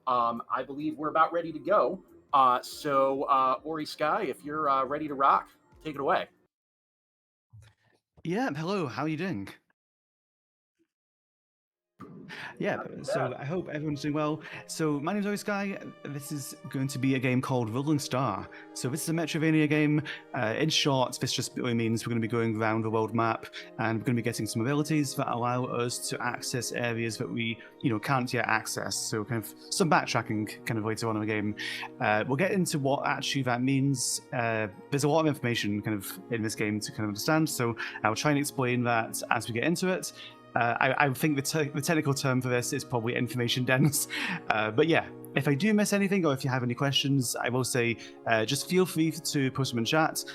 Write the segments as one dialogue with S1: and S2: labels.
S1: I believe we're about ready to go. Ori Sky, if you're ready to rock, take it away.
S2: Yeah, hello, how are you doing? Yeah,
S1: Not too
S2: so
S1: bad.
S2: I hope everyone's doing well. So my name's Always Sky. This is going to be a game called Rolling Star. So this is a Metrovania game. In short, this just really means we're going to be going around the world map and we're going to be getting some abilities that allow us to access areas that we, can't yet access. So kind of some backtracking kind of later on in the game. We'll get into what actually that means. There's a lot of information kind of in this game to kind of understand. So I'll try and explain that as we get into it. I think the technical term for this is probably information dense. But yeah, if I do miss anything or if you have any questions, I will say just feel free to post them in chat.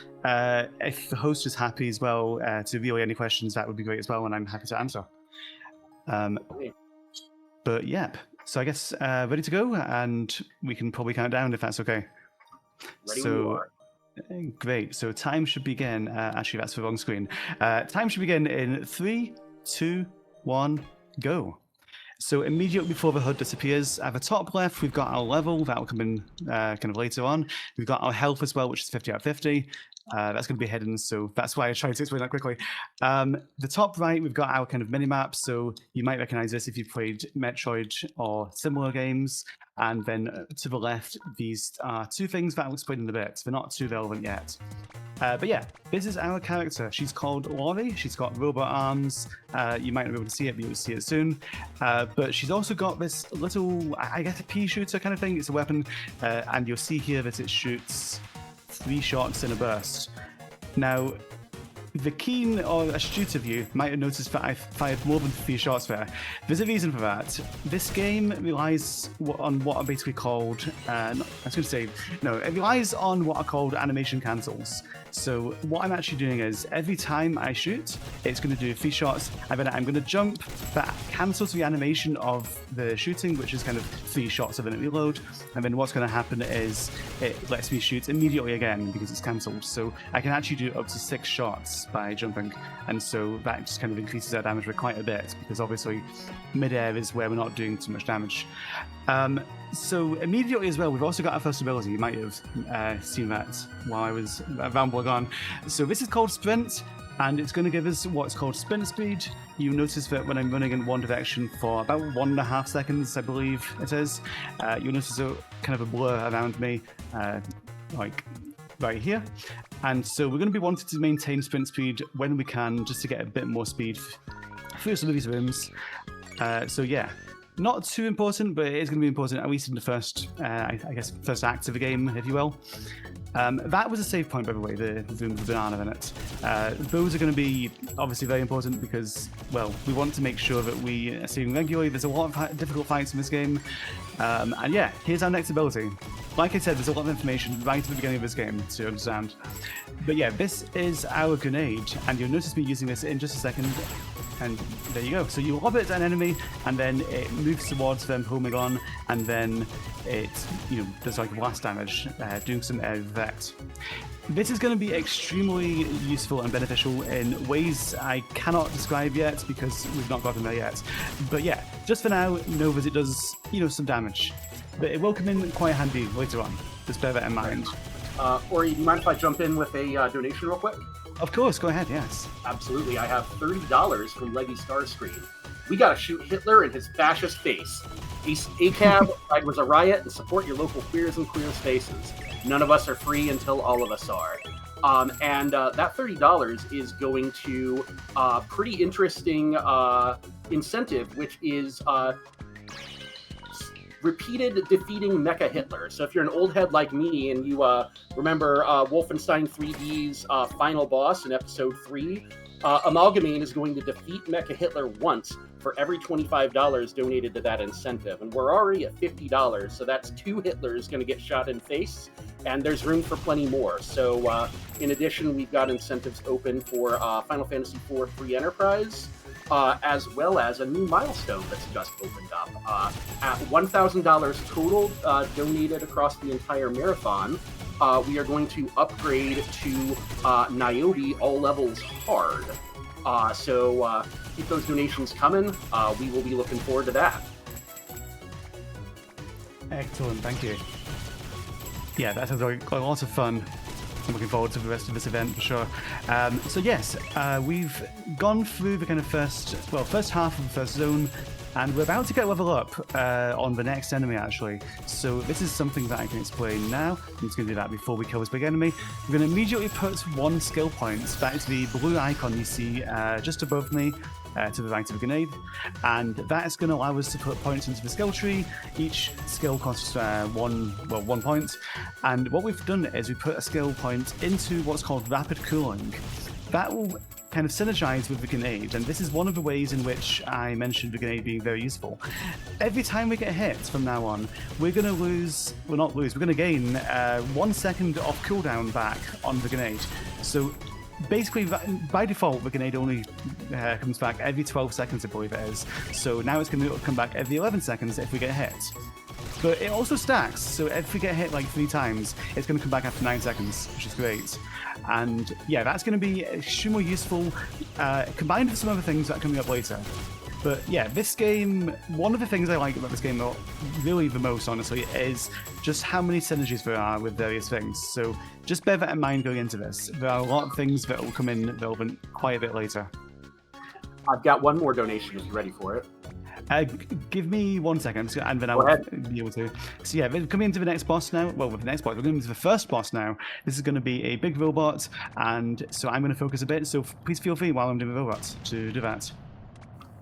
S2: If the host is happy as well to relay any questions, that would be great as well, and I'm happy to answer. But yeah, so I guess ready to go, and we can probably count down if that's okay.
S1: Ready when you are.
S2: Great. So time should begin. Actually, that's the wrong screen. Time should begin in 3, 2, 1, go. So immediately before the HUD disappears, at the top left, we've got our level. That will come in kind of later on. We've got our health as well, which is 50 out of 50. That's going to be hidden, so that's why I tried to explain that quickly. The top right, we've got our kind of mini-map, so you might recognize this if you've played Metroid or similar games. And then to the left, these are two things that I'll explain in a bit. They're not too relevant yet. But yeah, this is our character. She's called Laurie. She's got robot arms. You might not be able to see it, but you'll see it soon. But she's also got this little, I guess, a pea shooter kind of thing. It's a weapon. And you'll see here that it shoots 3 shots in a burst. Now, the keen or astute of you might have noticed that I fired more than 3 shots there. There's a reason for that. This game relies on what are basically called, it relies on what are called animation cancels. So what I'm actually doing is every time I shoot, it's going to do 3 shots, and then I'm going to jump. That cancels the animation of the shooting, which is kind of 3 shots of a reload. And then what's going to happen is it lets me shoot immediately again because it's cancelled. So I can actually do up to 6 shots by jumping, and so that just kind of increases our damage by quite a bit because obviously mid-air is where we're not doing too much damage. So immediately as well, we've also got our first ability. You might have seen that while I was rambling on. So this is called Sprint, and it's going to give us what's called sprint speed. You notice that when I'm running in one direction for about 1.5 seconds, I believe it is, you'll notice a kind of a blur around me, like right here. And so we're going to be wanting to maintain sprint speed when we can, just to get a bit more speed through some of these rooms. So yeah, not too important, but it is going to be important, at least in the first, first act of the game, if you will. That was a save point, by the way, the room with the banana in it. Those are going to be obviously very important because, well, we want to make sure that we are seeing regularly. There's a lot of difficult fights in this game. And yeah, here's our next ability. Like I said, there's a lot of information right at the beginning of this game to understand. But yeah, this is our grenade, and you'll notice me using this in just a second. And there you go. So you lob it at an enemy, and then it moves towards them, homing on, and then it, does like blast damage, doing some air effect. This is going to be extremely useful and beneficial in ways I cannot describe yet because we've not gotten there yet. But yeah, just for now, know that it does, some damage. But it will come in quite handy later on. Just bear that in mind.
S1: Ori, do you mind if I jump in with a donation real quick?
S2: Of course, go ahead, yes.
S1: Absolutely. I have $30 from Leggy Starscream. We gotta shoot Hitler in his fascist face. ACAB, Pride was a riot, and support your local queers and queer spaces. None of us are free until all of us are. And that $30 is going to a pretty interesting incentive, which is repeated defeating Mecha Hitler. So if you're an old head like me and you remember Wolfenstein 3D's final boss in episode 3, Amalgamine is going to defeat Mecha Hitler once for every $25 donated to that incentive. And we're already at $50, so that's 2 Hitlers going to get shot in face, and there's room for plenty more. So in addition, we've got incentives open for Final Fantasy IV Free Enterprise, as well as a new milestone that's just opened up. At $1,000 total donated across the entire marathon, we are going to upgrade to Niobe all levels hard. So keep those donations coming. We will be looking forward to that.
S2: Excellent, thank you. Yeah, that sounds like a lot of fun. I'm looking forward to the rest of this event for sure. So yes, we've gone through the kind of first half of the first zone, and we're about to get level up on the next enemy actually. So this is something that I can explain now. I'm just going to do that before we kill this big enemy. We're going to immediately put one skill point. That is the blue icon you see just above me. To the right of the grenade, and that is going to allow us to put points into the skill tree. Each skill costs 1 point, and what we've done is we put a skill point into what's called rapid cooling. That will kind of synergize with the grenade, and this is one of the ways in which I mentioned the grenade being very useful. Every time we get hit from now on, we're going to we're going to gain 1 second of cooldown back on the grenade. So basically, by default, the grenade only comes back every 12 seconds, I believe it is. So now it's going to come back every 11 seconds if we get hit. But it also stacks, so if we get hit like 3 times, it's going to come back after 9 seconds, which is great. And yeah, that's going to be extremely useful, combined with some other things that are coming up later. But yeah, this game, one of the things I like about this game really the most, honestly, is just how many synergies there are with various things. So just bear that in mind going into this. There are a lot of things that will come in relevant quite a bit later.
S1: I've got one more donation if you're ready for it.
S2: Give me 1 second, and then I'll be able to. So yeah, we're coming into the next boss now. Well, with the next boss, we're going into the first boss now. This is going to be a big robot, and so I'm going to focus a bit. So please feel free while I'm doing the robot to do that.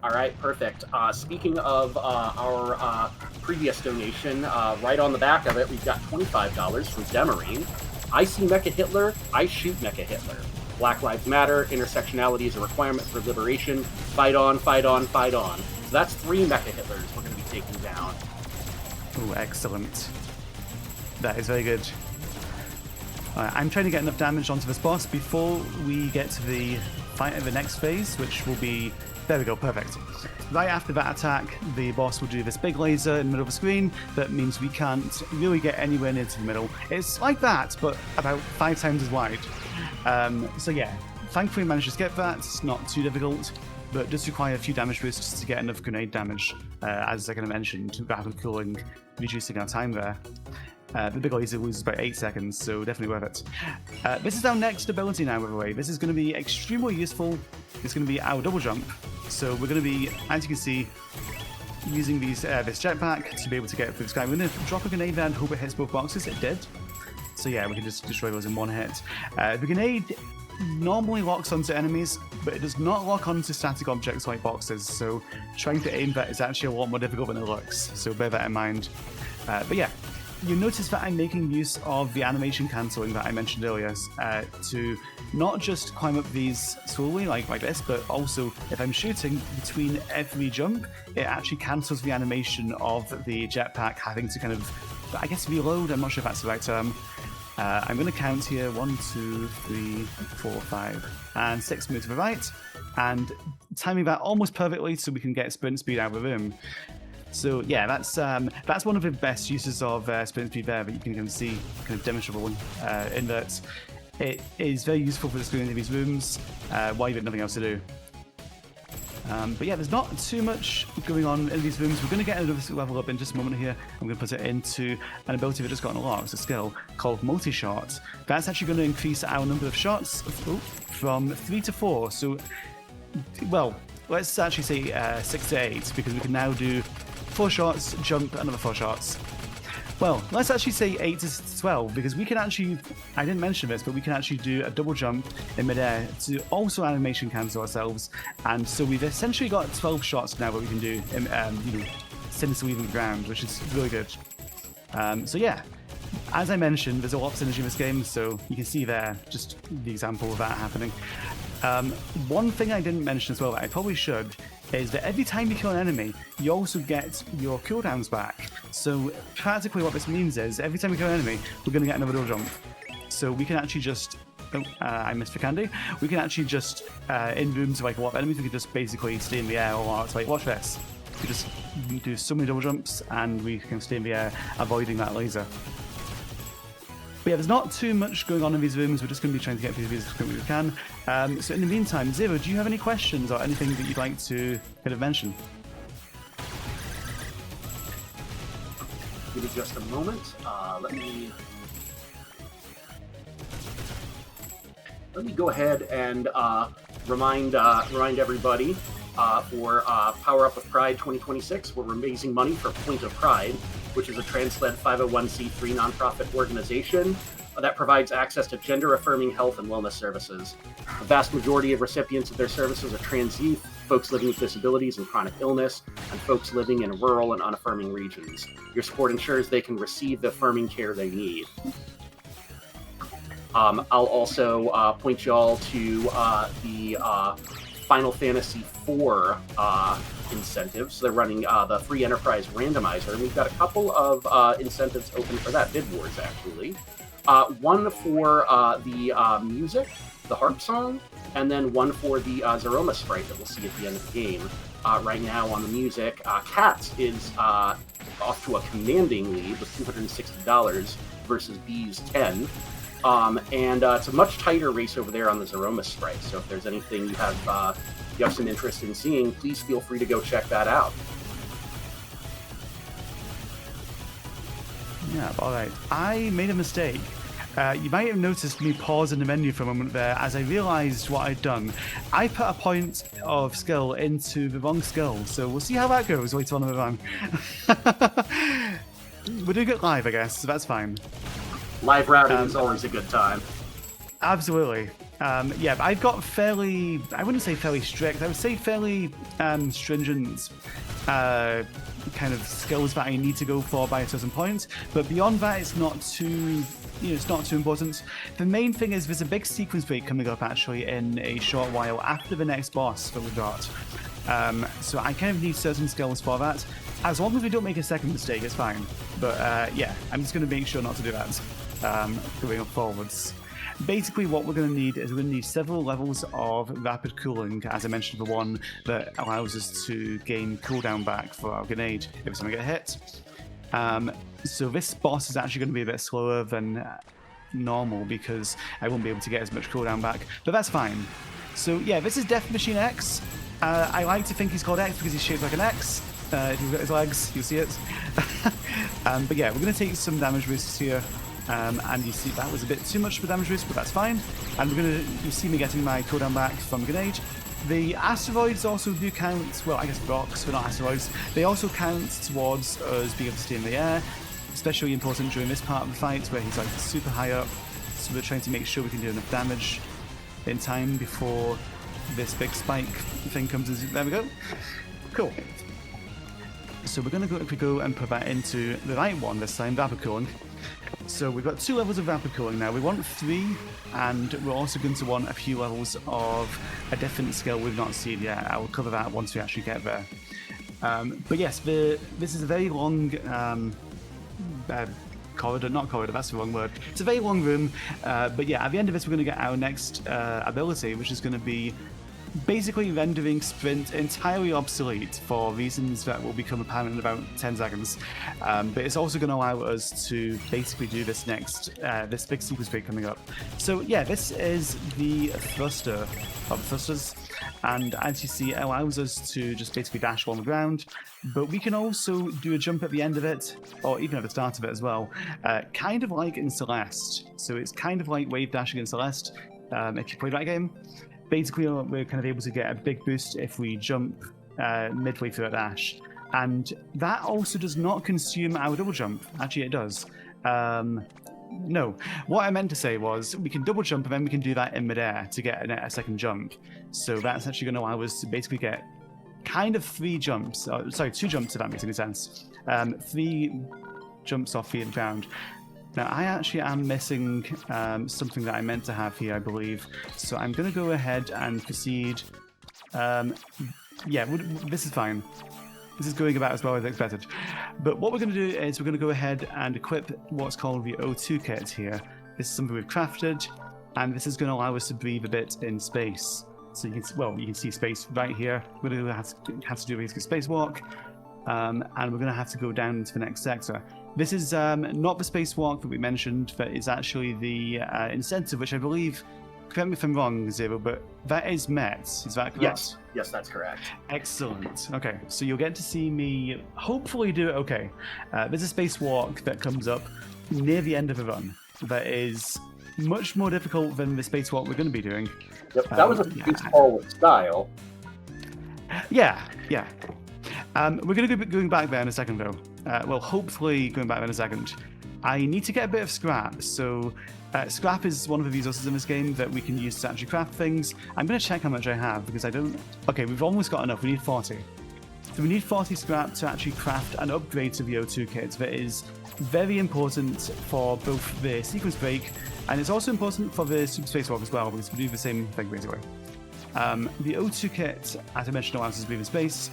S1: All right, perfect. Speaking of our previous donation, right on the back of it, we've got $25 from Demarine. I see Mecha Hitler, I shoot Mecha Hitler. Black Lives Matter, intersectionality is a requirement for liberation. Fight on, fight on, fight on. So that's 3 Mecha Hitlers we're going to be taking down.
S2: Oh, excellent. That is very good. I'm trying to get enough damage onto this boss before we get to the fight of the next phase, which will be... There we go, perfect. Right after that attack, the boss will do this big laser in the middle of the screen. That means we can't really get anywhere near to the middle. It's like that, but about 5 times as wide. So yeah, thankfully we managed to skip that. It's not too difficult, but does require a few damage boosts to get enough grenade damage, as I kind of mentioned, rapid cooling, reducing our time there. The big laser was about 8 seconds, so definitely worth it. This is our next ability now, by the way. This is going to be extremely useful. It's going to be our double jump. So we're going to be, as you can see, using this jetpack to be able to get through the sky. We're going to drop a grenade there and hope it hits both boxes. It did. So yeah, we can just destroy those in one hit. The grenade normally locks onto enemies, but it does not lock onto static objects like boxes. So trying to aim that is actually a lot more difficult than it looks. So bear that in mind. But yeah. You notice that I'm making use of the animation cancelling that I mentioned earlier to not just climb up these slowly like this, but also if I'm shooting between every jump, it actually cancels the animation of the jetpack having to kind of, I guess, reload. I'm not sure if that's the right term. I'm going to count here 1, 2, 3, 4, 5, and 6 move to the right, and timing that almost perfectly so we can get sprint speed out of the room. So yeah, that's one of the best uses of sprint speed there that you can kind of see, kind of demonstrable in that it is very useful for just going into these rooms while you've got nothing else to do. But yeah, there's not too much going on in these rooms. We're going to get another level up in just a moment here. I'm going to put it into an ability that just got unlocked. It's a skill called multi-shot. That's actually going to increase our number of shots from 3 to 4. So, well, let's actually say 6 to 8, because we can now do 4 shots, jump, another 4 shots. Well, let's actually say 8 to 12, because we can actually, I didn't mention this, but we can actually do a double jump in midair to also animation cancel ourselves. And so we've essentially got 12 shots now that we can do, since leaving the ground, which is really good. So yeah, as I mentioned, there's a lot of synergy in this game, so you can see there just the example of that happening. One thing I didn't mention as well that I probably should is that every time you kill an enemy, you also get your cooldowns back. So practically what this means is every time we kill an enemy, we're going to get another double jump. So we can actually just... I missed for candy. We can actually just, in rooms like a lot of enemies, we can just basically stay in the air a lot. It's like, watch this. We just do so many double jumps and we can stay in the air, avoiding that laser. But yeah, there's not too much going on in these rooms. We're just going to be trying to get through these as quickly as we can. So in the meantime, Zero, do you have any questions or anything that you'd like to kind of mention?
S1: Give me just a moment. Let me go ahead and remind everybody for Power Up with Pride 2026. We're raising money for Point of Pride, which is a trans-led 501c3 nonprofit organization that provides access to gender-affirming health and wellness services. The vast majority of recipients of their services are trans youth, folks living with disabilities and chronic illness, and folks living in rural and unaffirming regions. Your support ensures they can receive the affirming care they need. I'll also point y'all to the Final Fantasy IV incentives. They're running the free enterprise randomizer, and we've got a couple of incentives open for that. Bid Wars, actually. One for the music, the harp song, and then one for the Zeroma sprite that we'll see at the end of the game. Right now on the music, Cats is off to a commanding lead with $260 versus Bees 10. And it's a much tighter race over there on the Zeroma sprite. So if there's anything you have some interest in seeing, please feel free to go check that out.
S2: Yeah, all right. I made a mistake. You might have noticed me pause in the menu for a moment there as I realised what I'd done. I put a point of skill into the wrong skill, so we'll see how that goes later on in the run. We're doing it live, I guess, so that's fine.
S1: Live routing is always a good time.
S2: Absolutely. Yeah, I've got fairly, I wouldn't say fairly strict, I would say fairly stringent kind of skills that I need to go for by a certain point. But beyond that, it's not too, it's not too important. The main thing is there's a big sequence break coming up actually in a short while after the next boss that we've got. So I kind of need certain skills for that. As long as we don't make a second mistake, it's fine. But yeah, I'm just going to make sure not to do that going up forwards. Basically, what we're going to need is we're going to need several levels of rapid cooling, as I mentioned, the one that allows us to gain cooldown back for our grenade every time we get hit. So this boss is actually going to be a bit slower than normal because I won't be able to get as much cooldown back, but that's fine. So yeah, this is Death Machine X. I like to think he's called X because he's shaped like an X. If you've got his legs, you'll see it. But yeah, we're going to take some damage risks here. And you see that was a bit too much for damage risk, but that's fine. And you see me getting my cooldown back from grenade. The asteroids also do count, well, I guess rocks, but not asteroids. They also count towards us being able to stay in the air, especially important during this part of the fight where he's like super high up. So we're trying to make sure we can do enough damage in time before this big spike thing comes in. There we go. Cool. So we're going to go and put that into the right one this time, rapid cooling. So we've got 2 levels of rapid cooling now. We want 3, and we're also going to want a few levels of a different skill we've not seen yet. I will cover that once we actually get there. But yes, this is a very long corridor, not corridor, that's the wrong word. It's a very long room, but yeah, at the end of this we're going to get our next ability, which is going to be basically rendering sprint entirely obsolete for reasons that will become apparent in about 10 seconds. But it's also going to allow us to basically do this next, this big sequence break coming up. So yeah, this is the thruster of thrusters, and as you see, it allows us to just basically dash along the ground, but we can also do a jump at the end of it, or even at the start of it as well, kind of like in Celeste. So it's kind of like wave dashing in Celeste, if you play that game. Basically, we're kind of able to get a big boost if we jump midway through a dash. And that also does not consume our double jump. Actually, it does. No. What I meant to say was we can double jump and then we can do that in midair to get a second jump. So that's actually going to allow us to basically get kind of 3 jumps. Sorry, 2 jumps, if that makes any sense. 3 jumps off the ground. Now, I actually am missing something that I meant to have here, I believe. So I'm going to go ahead and proceed. Yeah, this is fine. This is going about as well as expected. But what we're going to do is we're going to go ahead and equip what's called the O2 kit here. This is something we've crafted, and this is going to allow us to breathe a bit in space. So you can see space right here. We're going to have to do a basic spacewalk, and we're going to have to go down into the next sector. This is not the spacewalk that we mentioned, but it's actually the incentive, which I believe correct me if I'm wrong, Zero, but that is met. Is that correct?
S1: Yes, that's correct.
S2: Excellent. Okay, so you'll get to see me hopefully do it okay. There's a spacewalk that comes up near the end of the run that is much more difficult than the spacewalk we're going to be doing.
S1: Yep, that was a baseball with style.
S2: Yeah. We're going to be going back there in a second, though. Well, hopefully going back there in a second. I need to get a bit of scrap, so scrap is one of the resources in this game that we can use to actually craft things. I'm going to check how much I have, because I don't... Okay, we've almost got enough. We need 40. So we need 40 scrap to actually craft an upgrade to the O2 kit that is very important for both the sequence break, and it's also important for the super spacewalk as well, because we do the same thing, basically. The O2 kit, as I mentioned, allows us to breathe in space.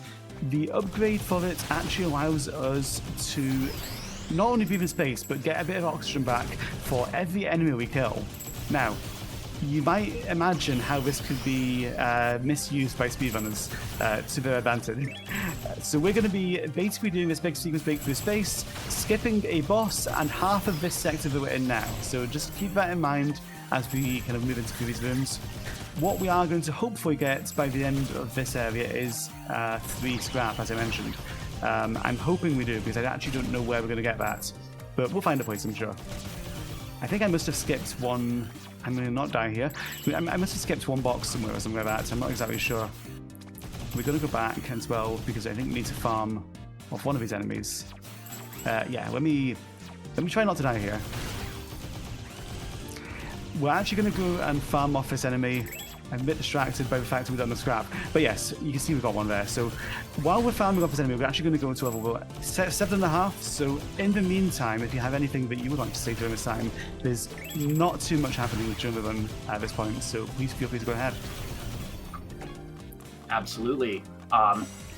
S2: The upgrade for it actually allows us to not only breathe in space, but get a bit of oxygen back for every enemy we kill. Now, you might imagine how this could be misused by speedrunners to their advantage. So we're going to be basically doing this big sequence break through space, skipping a boss and half of this sector that we're in now. So just keep that in mind as we kind of move into these rooms. What we are going to hopefully get by the end of this area is 3 scrap, as I mentioned. I'm hoping we do, because I actually don't know where we're going to get that. But we'll find a place, I'm sure. I think I must have skipped one... I'm going to not die here. I must have skipped one box somewhere or something like that. I'm not exactly sure. We're going to go back as well, because I think we need to farm off one of these enemies. Yeah, let me try not to die here. We're actually going to go and farm off this enemy. I'm a bit distracted by the fact that we've done the scrap. But yes, you can see we've got one there. So while we're farming off this enemy, we're actually going to go into level 7.5. So in the meantime, if you have anything that you would like to say during this time, there's not too much happening during the run at this point. So please feel free to go ahead.
S1: Absolutely.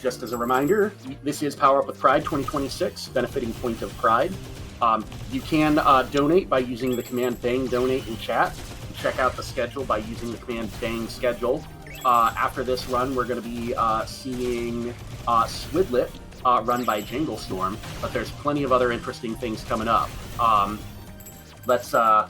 S1: Just as a reminder, this is Power Up with Pride 2026, benefiting Point of Pride. You can donate by using the command bang donate in chat. Check out the schedule by using the command bang schedule. After this run, we're going to be seeing Swidlet run by Jingle Storm, but there's plenty of other interesting things coming up. Let's as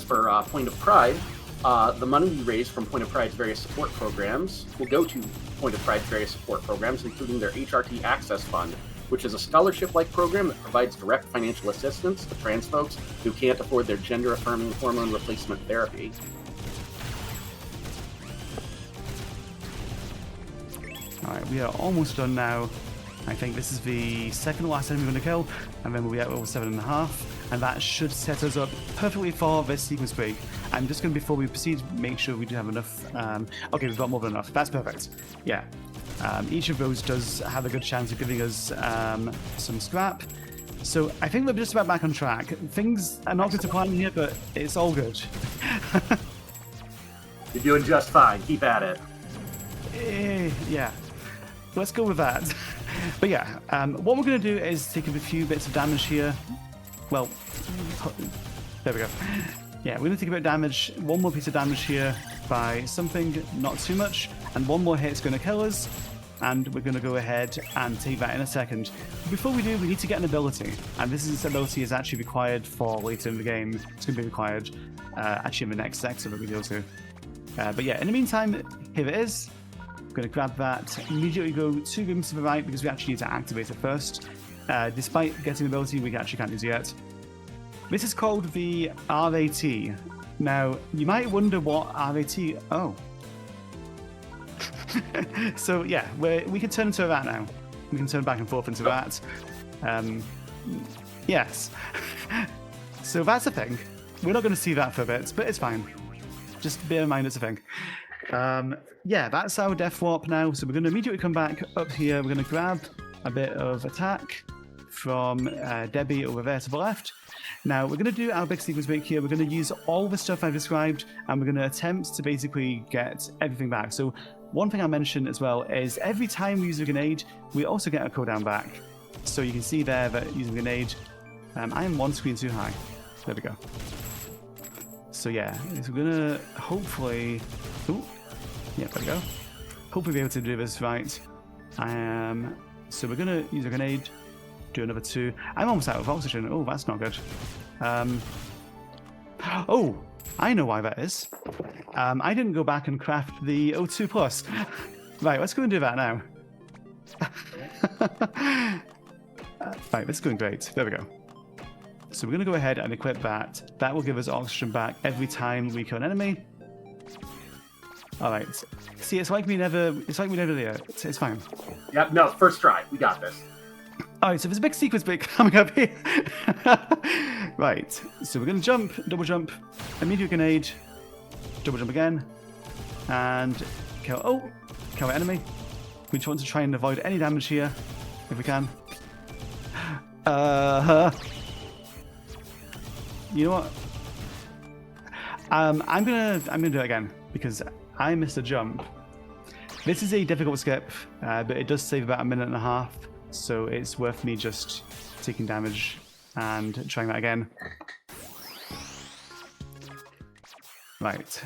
S1: for Point of Pride, the money we raise from Point of Pride's various support programs will go to Point of Pride's various support programs, including their HRT Access Fund, which is a scholarship-like program that provides direct financial assistance to trans folks who can't afford their gender-affirming hormone replacement therapy.
S2: Alright, we are almost done now. I think this is the second last enemy we're going to kill, and then we'll be at level 7.5, and that should set us up perfectly for this sequence break. I'm just going to, before we proceed, make sure we do have enough. Okay, we've got more than enough. That's perfect. Yeah. Each of those does have a good chance of giving us some scrap. So I think we're just about back on track. Things are not going to plan here, but it's all good.
S1: You're doing just fine. Keep at it.
S2: Yeah. Let's go with that. But yeah, what we're going to do is take a few bits of damage here. Well, there we go. Yeah, we're going to take a bit of damage, one more piece of damage here by something, not too much, and one more hit's going to kill us, and we're going to go ahead and take that in a second. But before we do, we need to get an ability, and this ability is actually required for later in the game. It's going to be required actually in the next sector that we go to. But yeah, in the meantime, here it is. Going to grab that, immediately go 2 rooms to the right because we actually need to activate it first. Despite getting the ability, we actually can't use it yet. This is called the RAT. Now, you might wonder what RAT... Oh. So, yeah, we can turn into a rat now. We can turn back and forth into a rat. Yes. So that's a thing. We're not going to see that for a bit, but it's fine. Just bear in mind it's a thing. Yeah, that's our death warp now. So we're going to immediately come back up here. We're going to grab a bit of attack from Debbie over there to the left. Now, we're going to do our big sequence break here. We're going to use all the stuff I've described, and we're going to attempt to basically get everything back. So one thing I mentioned as well is every time we use a grenade, we also get a cooldown back. So you can see there that using a grenade, I am one screen too high. There we go. So yeah, so we're going to hopefully... Ooh. Yeah, there we go. Hopefully be able to do this right. So we're gonna use a grenade, do another 2. I'm almost out of oxygen. Oh, that's not good. Oh, I know why that is. I didn't go back and craft the O2 plus. Right, let's go and do that now. Right, this is going great. There we go. So we're going to go ahead and equip that. That will give us oxygen back every time we kill an enemy. All right. See, it's like we never there. It's fine.
S1: Yep. No, first try. We got this.
S2: All right. So there's a big sequence break coming up here. Right. So we're going to jump, double jump, immediate grenade, double jump again, and kill. Oh, kill an enemy. We just want to try and avoid any damage here, if we can. You know what? I'm gonna do it again because I missed a jump. This is a difficult skip, but it does save about 1.5 minutes, so it's worth me just taking damage and trying that again. Right.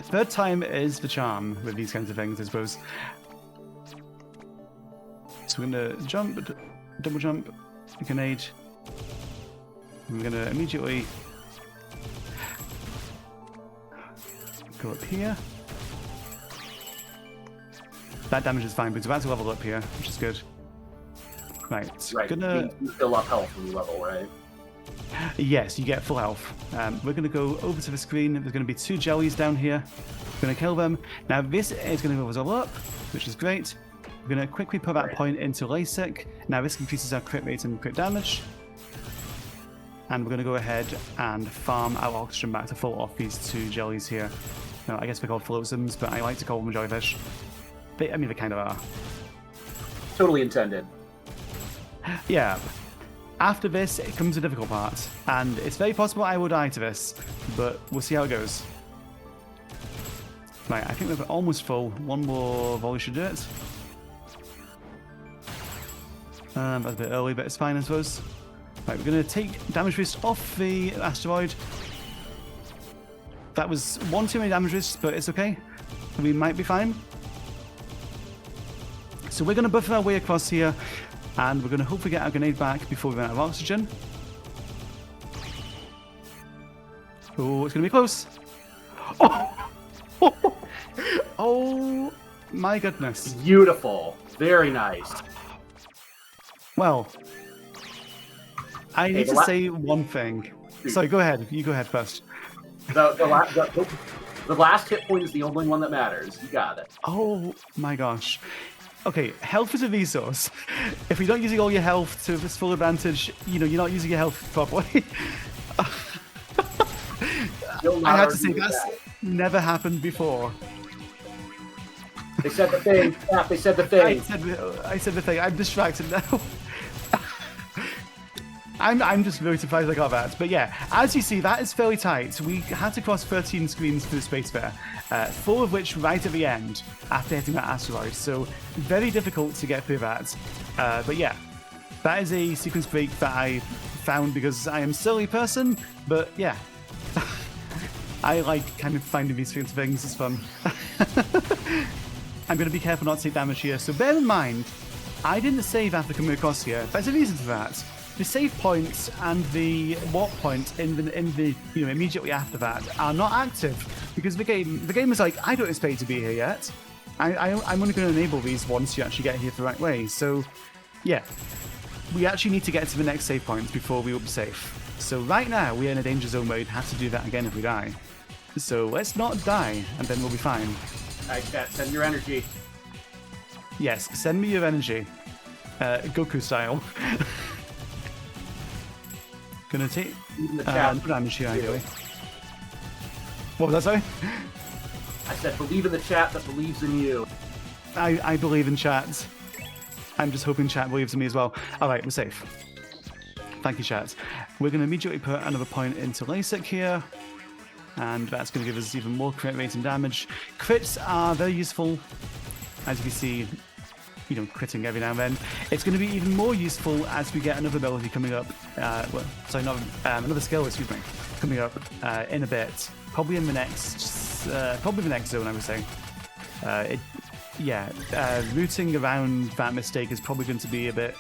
S2: Third time is the charm with these kinds of things, I suppose. So we're gonna jump, double jump, grenade. I'm going to immediately go up here. That damage is fine because we're about to level up here, which is good. Right.
S1: You fill up health when you level, right?
S2: Yes, you get full health. We're going to go over to the screen. There's going to be 2 jellies down here. We're going to kill them. Now this is going to move us all up, which is great. We're going to quickly put that point into LASIK. Now this increases our crit rate and crit damage. And we're going to go ahead and farm our oxygen back to full off these 2 jellies here. No, I guess they're called flotsams, but I like to call them jellyfish. They kind of are.
S1: Totally intended.
S2: Yeah. After this, it comes the difficult part. And it's very possible I will die to this, but we'll see how it goes. Right, I think we're almost full. One more volley should do it. That's a bit early, but it's fine, I suppose. Right, we're going to take damage resist off the asteroid. That was 1 too many damage resists, but it's okay. We might be fine. So we're going to buffer our way across here, and we're going to hopefully get our grenade back before we run out of oxygen. Oh, it's going to be close. Oh! Oh my goodness.
S1: Beautiful. Very nice.
S2: Well, I need to say one thing. Sorry, go ahead. You go ahead first.
S1: The last hit point is the only one that matters. You got it.
S2: Oh my gosh. Okay, health is a resource. If you're not using all your health to its full advantage, you're not using your health properly. I have to say, that's never happened before.
S1: They said the thing. Yeah, they said the thing.
S2: I said the thing. I'm distracted now. I'm just very surprised I got that. But yeah, as you see, that is fairly tight. We had to cross 13 screens through the space fair, 4 of which right at the end after hitting that asteroid. So very difficult to get through that. But yeah, that is a sequence break that I found because I am a silly person. But yeah, I like kind of finding these kinds of things. It's fun. I'm going to be careful not to take damage here. So bear in mind, I didn't save after coming across here. There's a reason for that. The save points and the warp point in the immediately after that are not active because the game is like, I don't expect you to be here yet. I'm only going to enable these once you actually get here the right way. So yeah, we actually need to get to the next save point before we will be safe. So right now we're in a danger zone where we'd have to do that again if we die. So let's not die and then we'll be fine.
S1: Alright, chat, send your energy.
S2: Yes, send me your energy. Goku style. Gonna take no damage here, ideally. What was that, sorry?
S1: I said, believe in the chat that believes in you.
S2: I believe in chat. I'm just hoping chat believes in me as well. Alright, we're safe. Thank you, chat. We're going to immediately put another point into LASIK here. And that's going to give us even more crit rate and damage. Crits are very useful. As you can see, critting every now and then. It's going to be even more useful as we get another ability coming up. Another skill, coming up in a bit. Probably in the next zone, I would say. yeah, rooting around that mistake is probably going to be a bit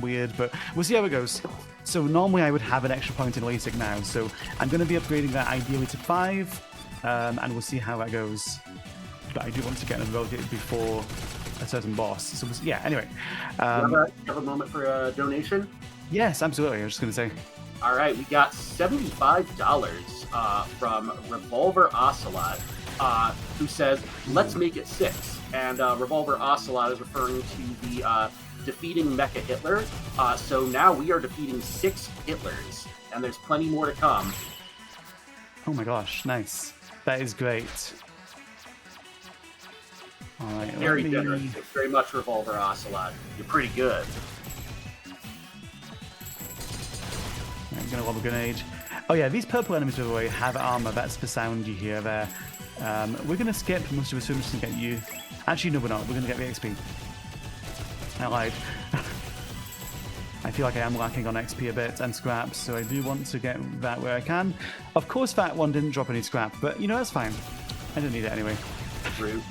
S2: weird, but we'll see how it goes. So normally I would have an extra point in LASIK now, so I'm going to be upgrading that ideally to 5, and we'll see how that goes. But I do want to get them relegated before a certain boss. So yeah, anyway.
S1: You have a moment for a donation?
S2: Yes, absolutely. I was just going to say.
S1: All right, we got $75 from Revolver Ocelot, who says, "Let's make it 6." And Revolver Ocelot is referring to the defeating Mecha Hitler. So now we are defeating 6 Hitlers, and there's plenty more to come.
S2: Oh my gosh, nice. That is great. All right,
S1: Very generous. Thanks very much, Revolver Ocelot. You're pretty good.
S2: I'm going to lob a grenade. Oh yeah, these purple enemies, by the way, have armor. That's the sound you hear there. We're going to skip most of us. We're just going to get you. Actually, no, we're not. We're going to get the XP. I lied. I feel like I am lacking on XP a bit and scraps, so I do want to get that where I can. Of course, that one didn't drop any scrap, but you know, that's fine. I don't need it anyway.
S1: True.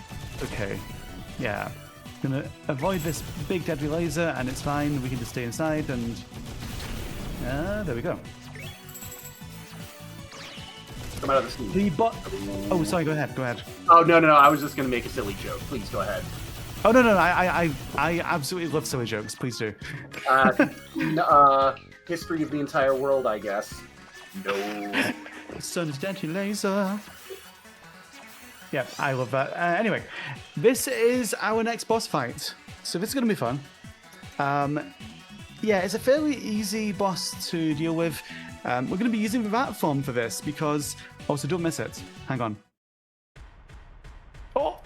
S2: Okay. Yeah. Gonna avoid this big deadly laser, and it's fine. We can just stay inside, and there we go.
S1: Come out of the steam.
S2: The bot. Oh, sorry. Go ahead. Go ahead.
S1: Oh no! I was just gonna make a silly joke. Please go ahead.
S2: Oh no! I absolutely love silly jokes. Please do.
S1: History of the entire world, I guess. No.
S2: Sun's deadly laser. Yeah, I love that. Anyway, this is our next boss fight, so this is going to be fun. Yeah, it's a fairly easy boss to deal with. We're going to be using the rat form for this because... Also, don't miss it. Hang on. Oh!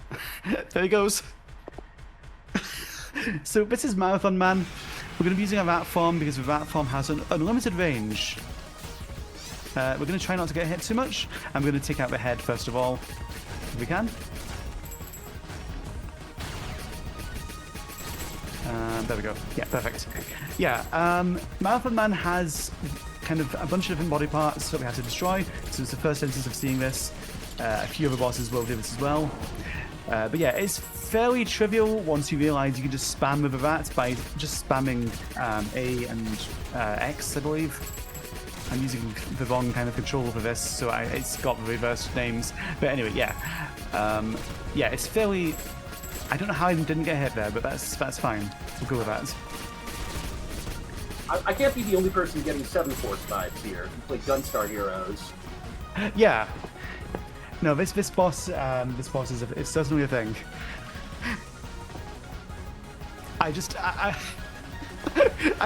S2: There he goes. So this is Marathon Man. We're going to be using a rat form because the rat form has an unlimited range. We're going to try not to get hit too much. I'm going to take out the head first of all. If we can. There we go. Yeah, perfect. Yeah, Marathon Man has kind of a bunch of different body parts that we have to destroy. So it's the first instance of seeing this. A few other bosses will do this as well. But yeah, it's fairly trivial once you realize you can just spam with a rat by just spamming A and X, I believe. I'm using the wrong kind of controller for this, so it's got the reversed names. But anyway, yeah. Yeah, it's fairly... I don't know how I didn't get hit there, but that's fine. We'll go with that.
S1: I can't be the only person getting 7 Force vibes here. You play Gunstar Heroes.
S2: Yeah. No, this boss is it's certainly a thing. I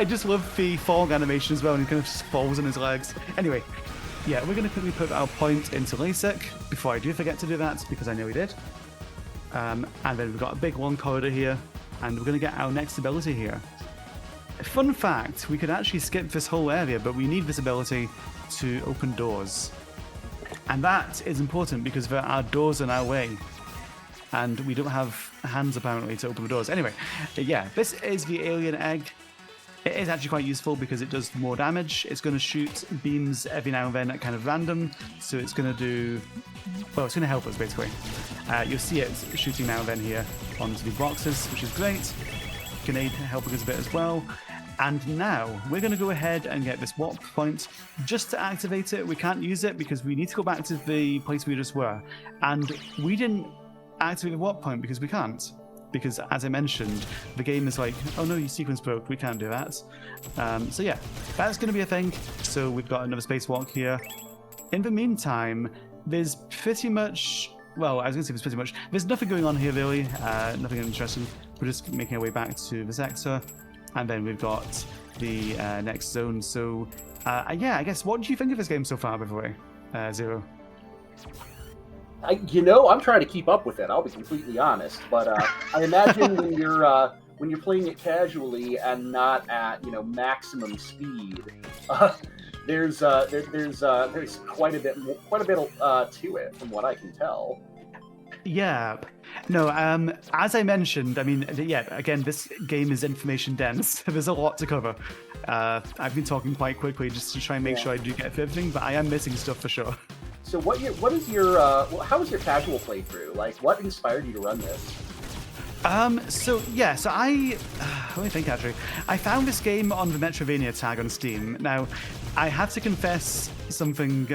S2: just love the falling animation as well, and he kind of just falls on his legs. Anyway, yeah, we're going to quickly put our point into LASIK before I do forget to do that, because I know we did. And then we've got a big long corridor here, and we're going to get our next ability here. Fun fact, we could actually skip this whole area, but we need this ability to open doors. And that is important because there are doors in our way. And we don't have hands, apparently, to open the doors. Anyway, yeah, this is the alien egg. It is actually quite useful because it does more damage. It's going to shoot beams every now and then at kind of random. So it's going to do... Well, it's going to help us, basically. You'll see it shooting now and then here onto the boxes, which is great. Grenade helping us a bit as well. And now we're going to go ahead and get this warp point. Just to activate it, we can't use it because we need to go back to the place we just were. And we didn't activate the warp point because we can't. Because, as I mentioned, the game is like, oh no, your sequence broke, we can't do that. So yeah, that's going to be a thing. So we've got another spacewalk here. In the meantime, there's pretty much... Well, I was going to say there's pretty much... There's nothing going on here, really. Nothing interesting. We're just making our way back to the sector. And then we've got the next zone. So, yeah, I guess, what do you think of this game so far, by the way, Zero?
S1: I'm trying to keep up with it. I'll be completely honest, but I imagine when you're playing it casually and not at maximum speed, there's quite a bit to it from what I can tell.
S2: Yeah. No, as I mentioned, I mean, yeah, again, this game is information dense. There's a lot to cover. I've been talking quite quickly just to try and make sure I do get through everything, but I am missing stuff for sure.
S1: So how was your casual playthrough? Like, what inspired you to run this?
S2: So I let me think actually. I found this game on the Metrovania tag on Steam. Now, I have to confess something.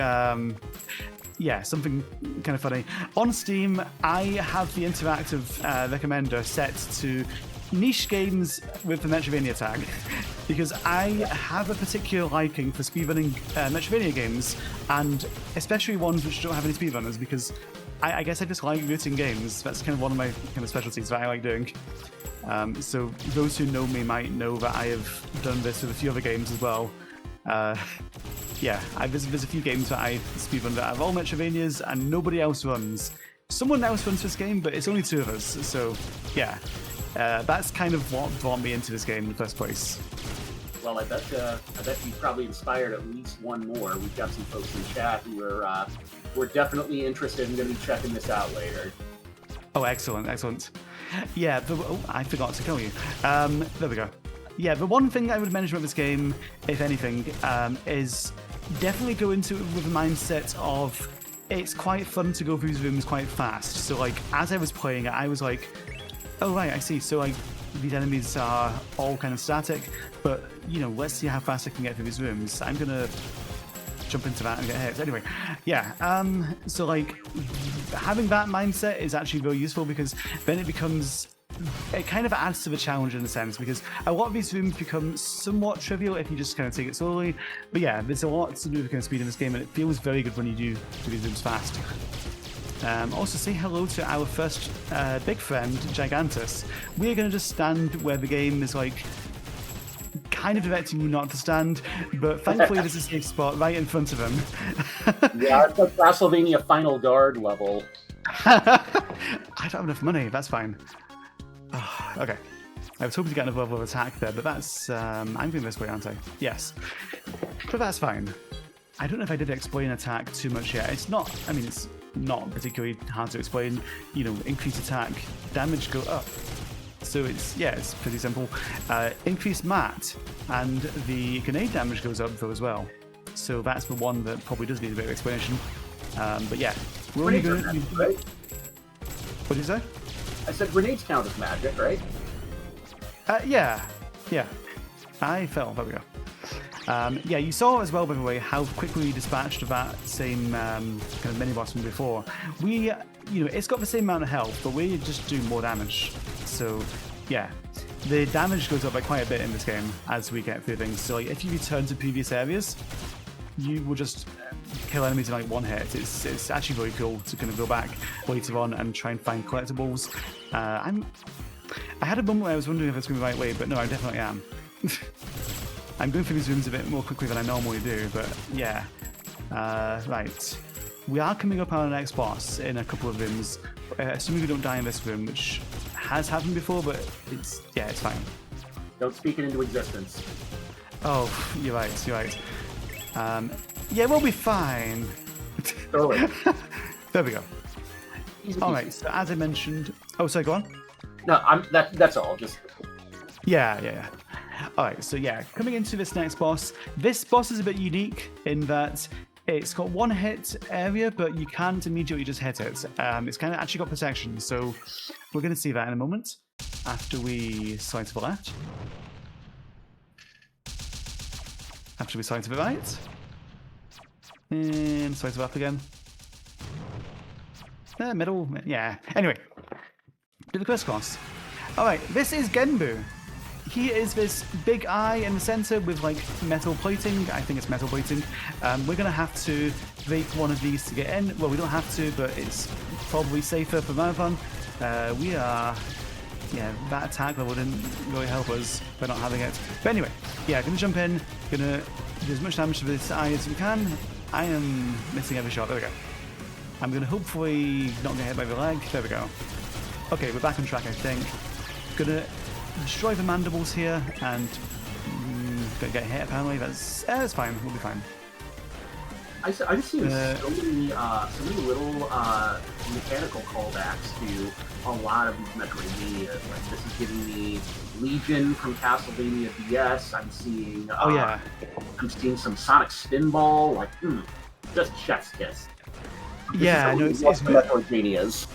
S2: Something kind of funny. On Steam, I have the interactive recommender set to niche games with the Metrovania tag because I have a particular liking for speedrunning Metrovania games, and especially ones which don't have any speedrunners because I guess I just like rooting games. That's kind of one of my kind of specialties that I like doing. So those who know me might know that I have done this with a few other games as well. There's a few games that I speedrun that have all Metrovanias and nobody else runs. Someone else runs this game, but it's only two of us. So yeah, that's kind of what brought me into this game in the first place.
S1: Well, I bet you probably inspired at least one more. We've got some folks in chat who are we're definitely interested and going to be checking this out later.
S2: Oh, excellent. Yeah, I forgot to tell you. There we go. Yeah, the one thing I would mention about this game, if anything, is definitely go into it with a mindset of it's quite fun to go through these rooms quite fast. So, like, as I was playing it, I was like, oh, right, I see. So, like, these enemies are all kind of static, but, let's see how fast I can get through these rooms. I'm going to jump into that and get hit. Anyway, yeah, so like having that mindset is actually very useful because then it kind of adds to the challenge in a sense because a lot of these rooms become somewhat trivial if you just kind of take it slowly. But yeah, there's a lot to do with kind of speed in this game and it feels very good when you do these rooms fast. Also say hello to our first big friend, Gigantus. We're going to just stand where the game is like kind of directing you not to stand, but thankfully there's a safe spot right in front of him.
S1: Yeah, it's like Castlevania Final Guard level.
S2: I don't have enough money, that's fine. Oh, okay. I was hoping to get another level of attack there, but that's... I'm going this way, aren't I? Yes. But that's fine. I don't know if I did explain attack too much yet. It's not particularly hard to explain. Increase attack, damage go up. So it's pretty simple. Increase mat, and the grenade damage goes up though as well. So that's the one that probably does need a bit of explanation. But yeah, we're only going to...
S1: Right?
S2: What did you say?
S1: I said grenades count as magic, right?
S2: Yeah. I fell. There we go. You saw as well, by the way, how quickly we dispatched that same kind of mini boss from before. It's got the same amount of health, but we just do more damage. So, yeah, the damage goes up by quite a bit in this game as we get through things. So, like, if you return to previous areas, you will just kill enemies in like one hit. It's actually very cool to kind of go back later on and try and find collectibles. I had a moment where I was wondering if it's going to be the right way, but no, I definitely am. I'm going through these rooms a bit more quickly than I normally do, but yeah. Right. We are coming up on our next boss in a couple of rooms, assuming we don't die in this room, which has happened before, but it's fine.
S1: Don't speak it into existence.
S2: Oh, you're right. We'll be fine.
S1: Totally.
S2: There we go.
S1: Easy.
S2: All right, so as I mentioned... Oh, sorry, go on.
S1: No, that's all. Just...
S2: Yeah. All right, so yeah, coming into this next boss. This boss is a bit unique in that it's got one hit area, but you can't immediately just hit it. It's kind of actually got protection, so we're going to see that in a moment after we slide to the left. After we slide to the right. And slide to the left again. Middle, yeah. Anyway, do the quest boss. All right, this is Genbu. He is this big eye in the center with like metal plating. I think it's metal plating. We're gonna have to break one of these to get in. Well, we don't have to, but it's probably safer for marathon. That attack level didn't really help us by not having it. But anyway, gonna jump in, gonna do as much damage to this eye as we can. I am missing every shot. There we go. I'm gonna hopefully not get hit by the leg. There we go. Okay, we're back on track, I think. Gonna destroy the mandibles here and gonna get hit apparently. That's fine. We'll be fine.
S1: I just see so many little mechanical callbacks to a lot of these Metroidvanias. Like this is giving me Legion from Castlevania DS. I'm seeing I'm seeing some Sonic Spinball. Like just chef's kiss.
S2: It's
S1: Metroidvanias.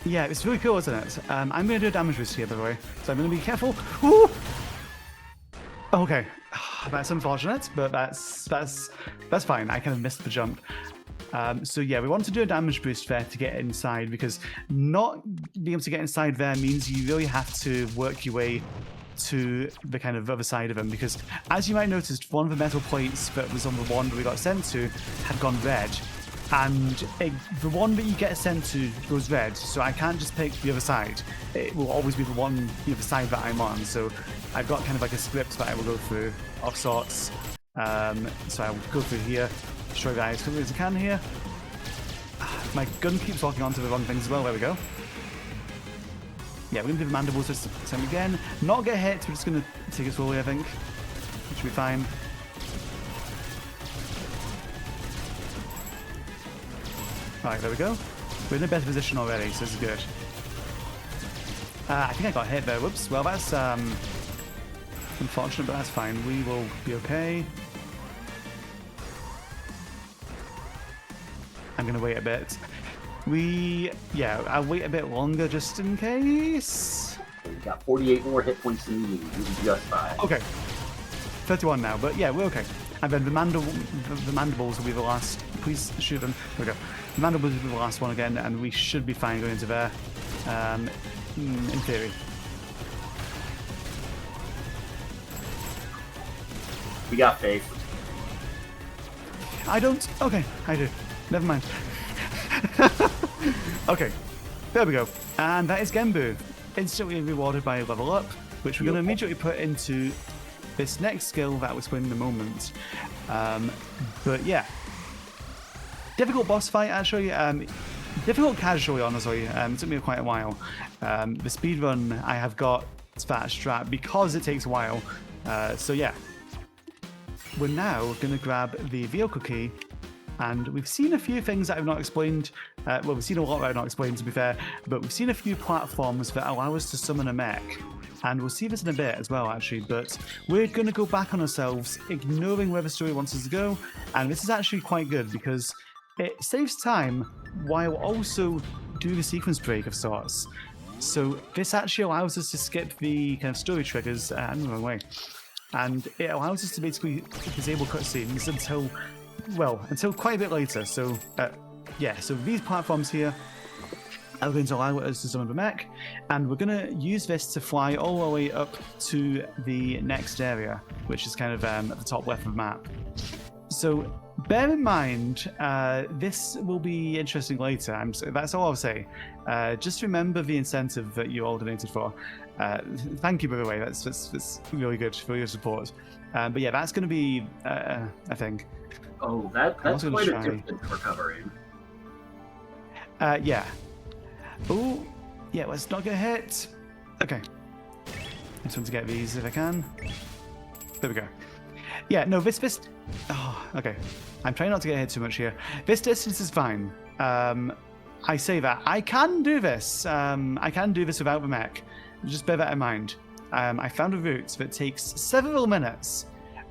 S2: Yeah, it's really cool, isn't it? I'm going to do a damage boost here, by the way, so I'm going to be careful. Ooh! Okay, that's unfortunate, but that's fine. I kind of missed the jump. So yeah, we want to do a damage boost there to get inside, because not being able to get inside there means you really have to work your way to the kind of other side of him, because as you might notice, one of the metal plates that was on the one that we got sent to had gone red, and the one that you get sent to goes red, so I can't just pick the other side. It will always be the other side that I'm on, so I've got kind of like a script that I will go through of sorts. So I will go through here, destroy guys as quickly as I can here. My gun keeps walking onto the wrong things as well. There we go. Yeah, we're going to do the mandibles this time again. Not get hit, we're just going to take it slowly, I think. Which should be fine. Alright, there we go. We're in a better position already, so this is good. I think I got hit there. Whoops. Well, that's unfortunate, but that's fine. We will be okay. I'm going to wait a bit. I'll wait a bit longer just in case.
S1: We've got 48 more hit points than you. You'll be just fine.
S2: Okay. 31 now, but yeah, we're okay. And then the mandibles will be the last. Please shoot them. There we go. The mandibles will be the last one again, and we should be fine going into there. In theory.
S1: We got faith.
S2: I don't. Okay, I do. Never mind. Okay, there we go. And that is Genbu. Instantly rewarded by a level up, which we're going to immediately put into this next skill that I'll explain in a moment. But yeah. Difficult boss fight, actually. Difficult casually, honestly. It took me quite a while. The speedrun I have got that strat because it takes a while. So yeah. We're now going to grab the vehicle key, and we've seen a few things that I've not explained. Well, we've seen a lot that I've not explained, to be fair, but we've seen a few platforms that allow us to summon a mech. And we'll see this in a bit as well, actually, but we're going to go back on ourselves, ignoring where the story wants us to go, and this is actually quite good because it saves time while also doing a sequence break of sorts. So this actually allows us to skip the kind of story triggers in the wrong way. And it allows us to basically disable cutscenes until quite a bit later. So yeah, so these platforms here are going to allow us to summon the mech, and we're going to use this to fly all the way up to the next area, which is kind of at the top left of the map. So bear in mind, this will be interesting later. That's all I'll say. Just remember the incentive that you all donated for. Thank you, by the way. That's really good for your support. But yeah, that's going to be a thing.
S1: Oh, that's quite a distance we're covering.
S2: Yeah. Oh, yeah. Let's not get hit. Okay. I just want to get these if I can. There we go. Yeah. No, this. Oh, okay. I'm trying not to get hit too much here. This distance is fine. I say that. I can do this. I can do this without the mech. Just bear that in mind. I found a route that takes several minutes,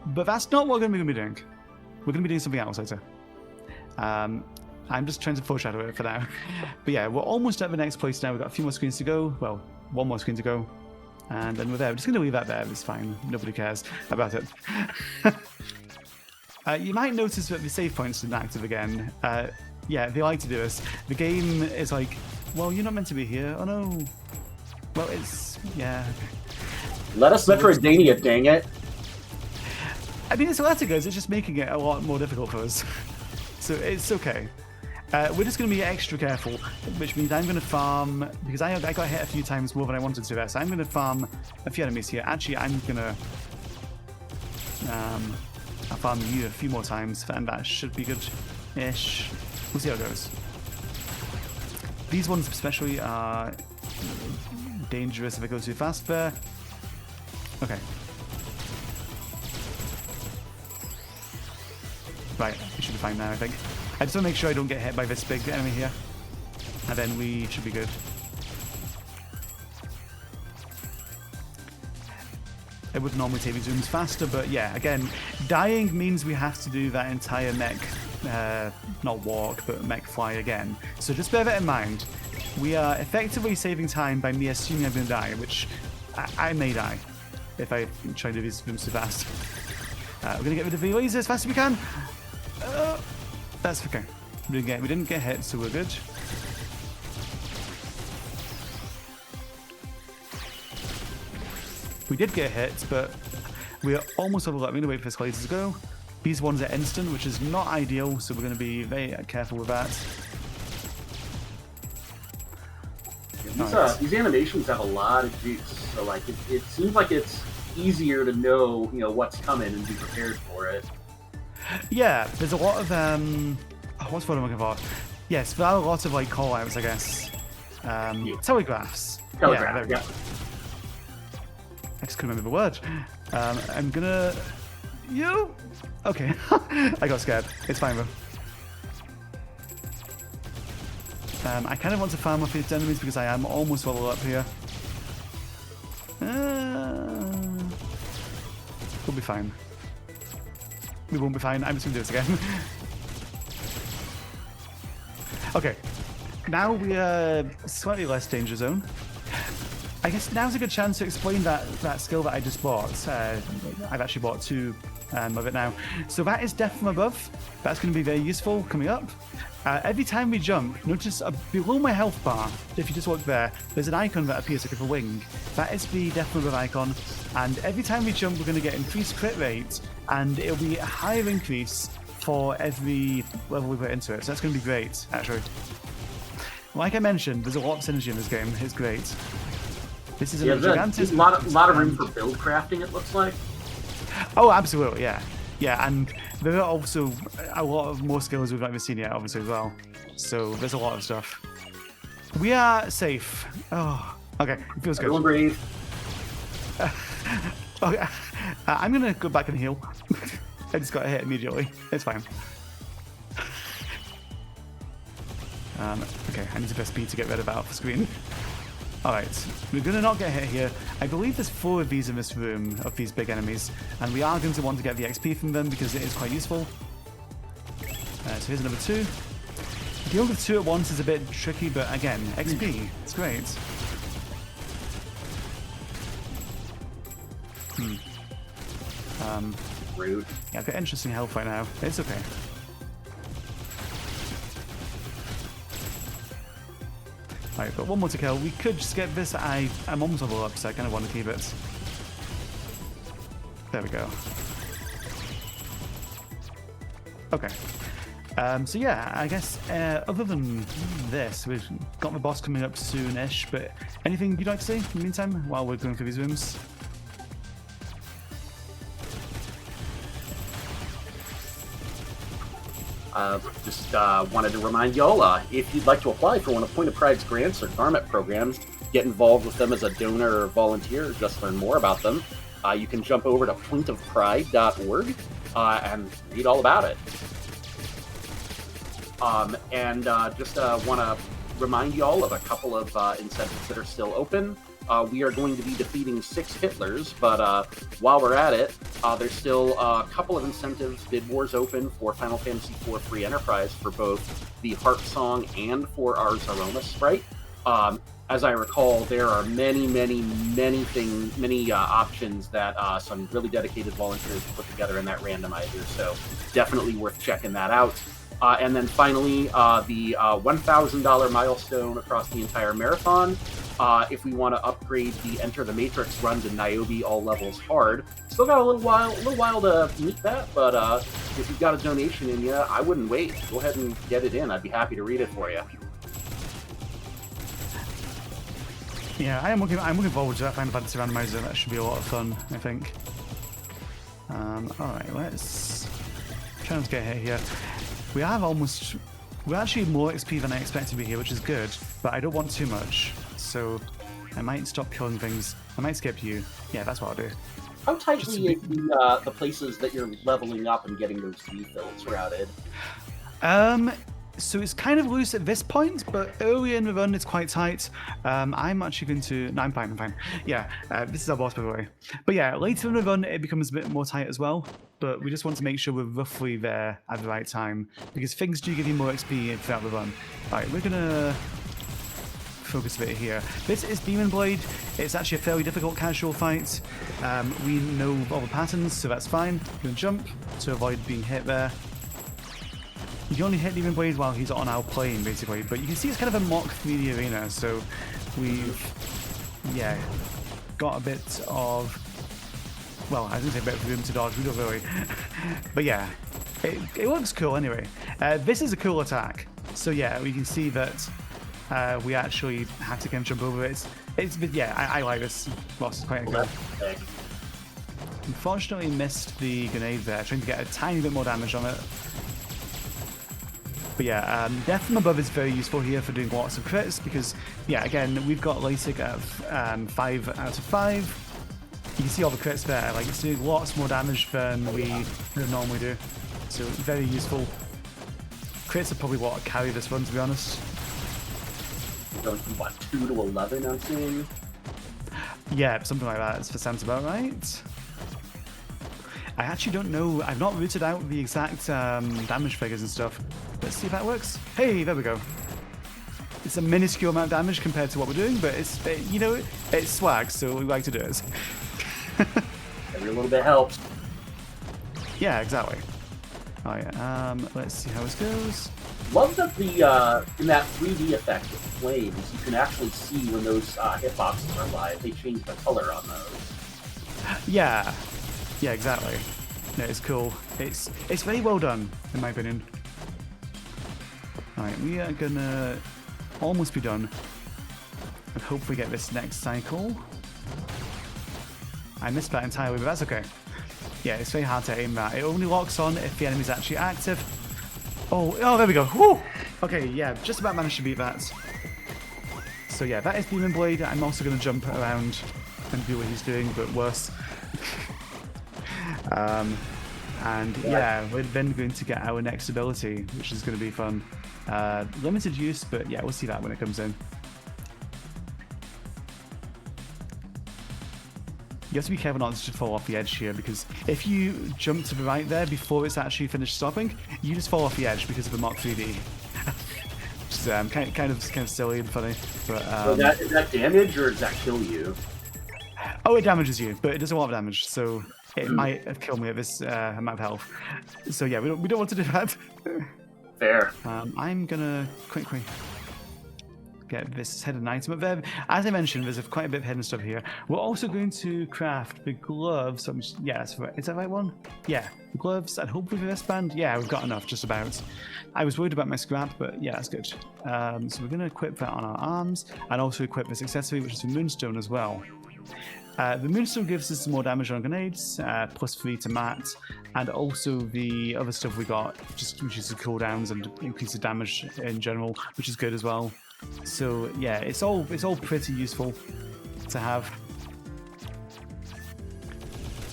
S2: but that's not what we're going to be doing. We're going to be doing something else later. I'm just trying to foreshadow it for now. But yeah, we're almost at the next place now. We've got a few more screens to go. Well, one more screen to go. And then we're there. We're just going to leave that there. It's fine. Nobody cares about it. You might notice that the save points are active again. Yeah, they like to do this. The game is like, well, you're not meant to be here. Oh no. Well, it's, yeah.
S1: Let us Metroidvania, dang it.
S2: I mean, it's letting us. It's just making it a lot more difficult for us. So it's okay. We're just going to be extra careful, which means I'm going to farm, because I got hit a few times more than I wanted to there, so I'm going to farm a few enemies here. Actually, I'm going to I'll farm you a few more times, and that should be good-ish. We'll see how it goes. These ones especially are dangerous if I go too fast there. Okay. Right, we should be fine now, I think. I just want to make sure I don't get hit by this big enemy here. And then we should be good. It would normally take me zooms faster, but yeah, again, dying means we have to do that entire mech, not walk, but mech fly again. So just bear that in mind. we are effectively saving time by me assuming I'm going to die, which I may die if I try to do these rooms too fast. We're going to get rid of the lasers as fast as we can. That's okay. We didn't get hit, so we're good. We did get hit, but we are almost leveled up. I'm going to wait for this lasers to go. These ones are instant, which is not ideal, so we're going to be very careful with that.
S1: These animations have a lot of juice, so like it seems like it's easier to know what's coming and be prepared for it.
S2: Yeah, there's a lot of what's what I'm looking for? Yes, there are a lot of like call outs, I guess. Telegraphs.
S1: Telegraph, yeah.
S2: I just couldn't remember the word. I'm gonna okay. I got scared. It's fine though. I kind of want to farm off these enemies because I am almost level up here. We'll be fine. We won't be fine. I'm just going to do this again. Okay. Now we are slightly less danger zone. I guess now's a good chance to explain that skill that I just bought. I've actually bought 2 of it now. So that is Death from Above. That's going to be very useful coming up. Every time we jump, notice below my health bar, if you just look there, there's an icon that appears like a wing. That is the Death from Above icon. And every time we jump, we're going to get increased crit rate, and it'll be a higher increase for every level we put into it. So that's going to be great, actually. Like I mentioned, there's a lot of synergy in this game. It's great. This is a gigantic...
S1: A lot of room for build crafting, it looks like.
S2: Oh, absolutely, yeah. Yeah, and there are also a lot of more skills we've not even seen yet, obviously, as well. So there's a lot of stuff. We are safe. Oh, okay. It feels good.
S1: Everyone breathe.
S2: Okay. I'm going to go back and heal. I just got hit immediately. It's fine. Okay, I need to press B to get rid of that off the screen. Alright, we're going to not get hit here. I believe there's 4 of these in this room, of these big enemies, and we are going to want to get the XP from them because it is quite useful. So here's another 2. Dealing with 2 at once is a bit tricky, but again, XP, it's great.
S1: Rude.
S2: Yeah, I've got interesting health right now. It's okay. Alright, got 1 more to kill. We could just get this. I'm almost level up, so I kind of want to keep it. There we go. Okay. So yeah, I guess other than this, we've got the boss coming up soon-ish, but anything you'd like to say in the meantime while we're going through these rooms?
S1: Just wanted to remind y'all, if you'd like to apply for one of Point of Pride's grants or Garment programs, get involved with them as a donor or volunteer, or just learn more about them, you can jump over to pointofpride.org and read all about it. Just want to remind y'all of a couple of incentives that are still open. We are going to be defeating 6 Hitlers, but while we're at it, there's still a couple of incentives. Bid War's open for Final Fantasy IV Free Enterprise for both the Harp Song and for our Zaroma sprite. As I recall, there are many options that some really dedicated volunteers put together in that randomizer, so definitely worth checking that out. And then finally, the $1,000 milestone across the entire marathon. If we want to upgrade the Enter the Matrix run to Niobe all levels hard, still got a little while to meet that. But if you've got a donation in you, I wouldn't wait. Go ahead and get it in. I'd be happy to read it for you.
S2: Yeah, I'm looking forward to that Final Fantasy randomizer. That should be a lot of fun, I think. Alright, let's try not to get hit here. We're actually more XP than I expected to be here, which is good, but I don't want too much. So I might stop killing things. I might skip you. Yeah, that's what I'll do.
S1: How tightly is the places that you're leveling up and getting those refills routed?
S2: So it's kind of loose at this point, but early in the run it's quite tight. I'm actually going to... No, I'm fine. Yeah, this is our boss, by the way. But yeah, later in the run it becomes a bit more tight as well, but we just want to make sure we're roughly there at the right time, because things do give you more XP throughout the run. Alright, we're gonna focus of it here. This is Demon Blade. It's actually a fairly difficult casual fight. We know all the patterns, so that's fine. We're going to jump to avoid being hit there. You can only hit Demon Blade while he's on our plane, basically. But you can see it's kind of a mock 3D arena, so we've, yeah, got a bit of, well, I was going to say a bit of room to dodge, we don't really. But yeah, it looks cool anyway. This is a cool attack. So yeah, we can see that we actually have to kind of jump over it. Yeah, I like this boss, it's quite cool. Unfortunately missed the grenade there, trying to get a tiny bit more damage on it. But yeah, Death from Above is very useful here for doing lots of crits because, yeah, again, we've got LASIK at 5 out of 5. You can see all the crits there, like it's doing lots more damage than we normally do. So very useful. Crits are probably what carry this one, to be honest.
S1: Going from what, 2 to 11, I'm seeing?
S2: Yeah, something like that. That sounds about right. I actually don't know. I've not rooted out the exact damage figures and stuff. Let's see if that works. Hey, there we go. It's a minuscule amount of damage compared to what we're doing, but you know, it's swag, so we like to do it.
S1: Every little bit helps.
S2: Yeah, exactly. All right, let's see how this goes.
S1: Love that in that 3D effect with flames, you can actually see when those hitboxes are live. They change the color on those.
S2: Yeah, yeah, exactly. No, it's cool. It's very well done, in my opinion. All right, we are gonna almost be done, and hopefully get this next cycle. I missed that entirely, but that's okay. Yeah, it's very hard to aim that. It only locks on if the enemy's actually active. Oh, there we go. Woo! Okay, yeah, just about managed to beat that. So yeah, that is Demon Blade. I'm also going to jump around and do what he's doing, but worse. And yeah, we're then going to get our next ability, which is going to be fun. Limited use, but yeah, we'll see that when it comes in. You have to be careful not to fall off the edge here, because if you jump to the right there before it's actually finished stopping, you just fall off the edge because of the Mark 3D. Which is kind of silly and funny. But
S1: so is that damage or does that kill you?
S2: Oh, it damages you, but it does a lot of damage, so it might have killed me at this amount of health. So yeah, we don't want to do that.
S1: Fair.
S2: I'm gonna quickly get this hidden item up there. As I mentioned, there's quite a bit of hidden stuff here. We're also going to craft the gloves. Yeah, that's right. Is that the right one? Yeah, the gloves and hopefully the wristband. Yeah, we've got enough, just about. I was worried about my scrap, but yeah, that's good. So we're going to equip that on our arms and also equip this accessory, which is the Moonstone as well. The Moonstone gives us some more damage on grenades, +3 to mat, and also the other stuff we got just reduces cooldowns and increases damage in general, which is good as well. So yeah, it's all pretty useful to have.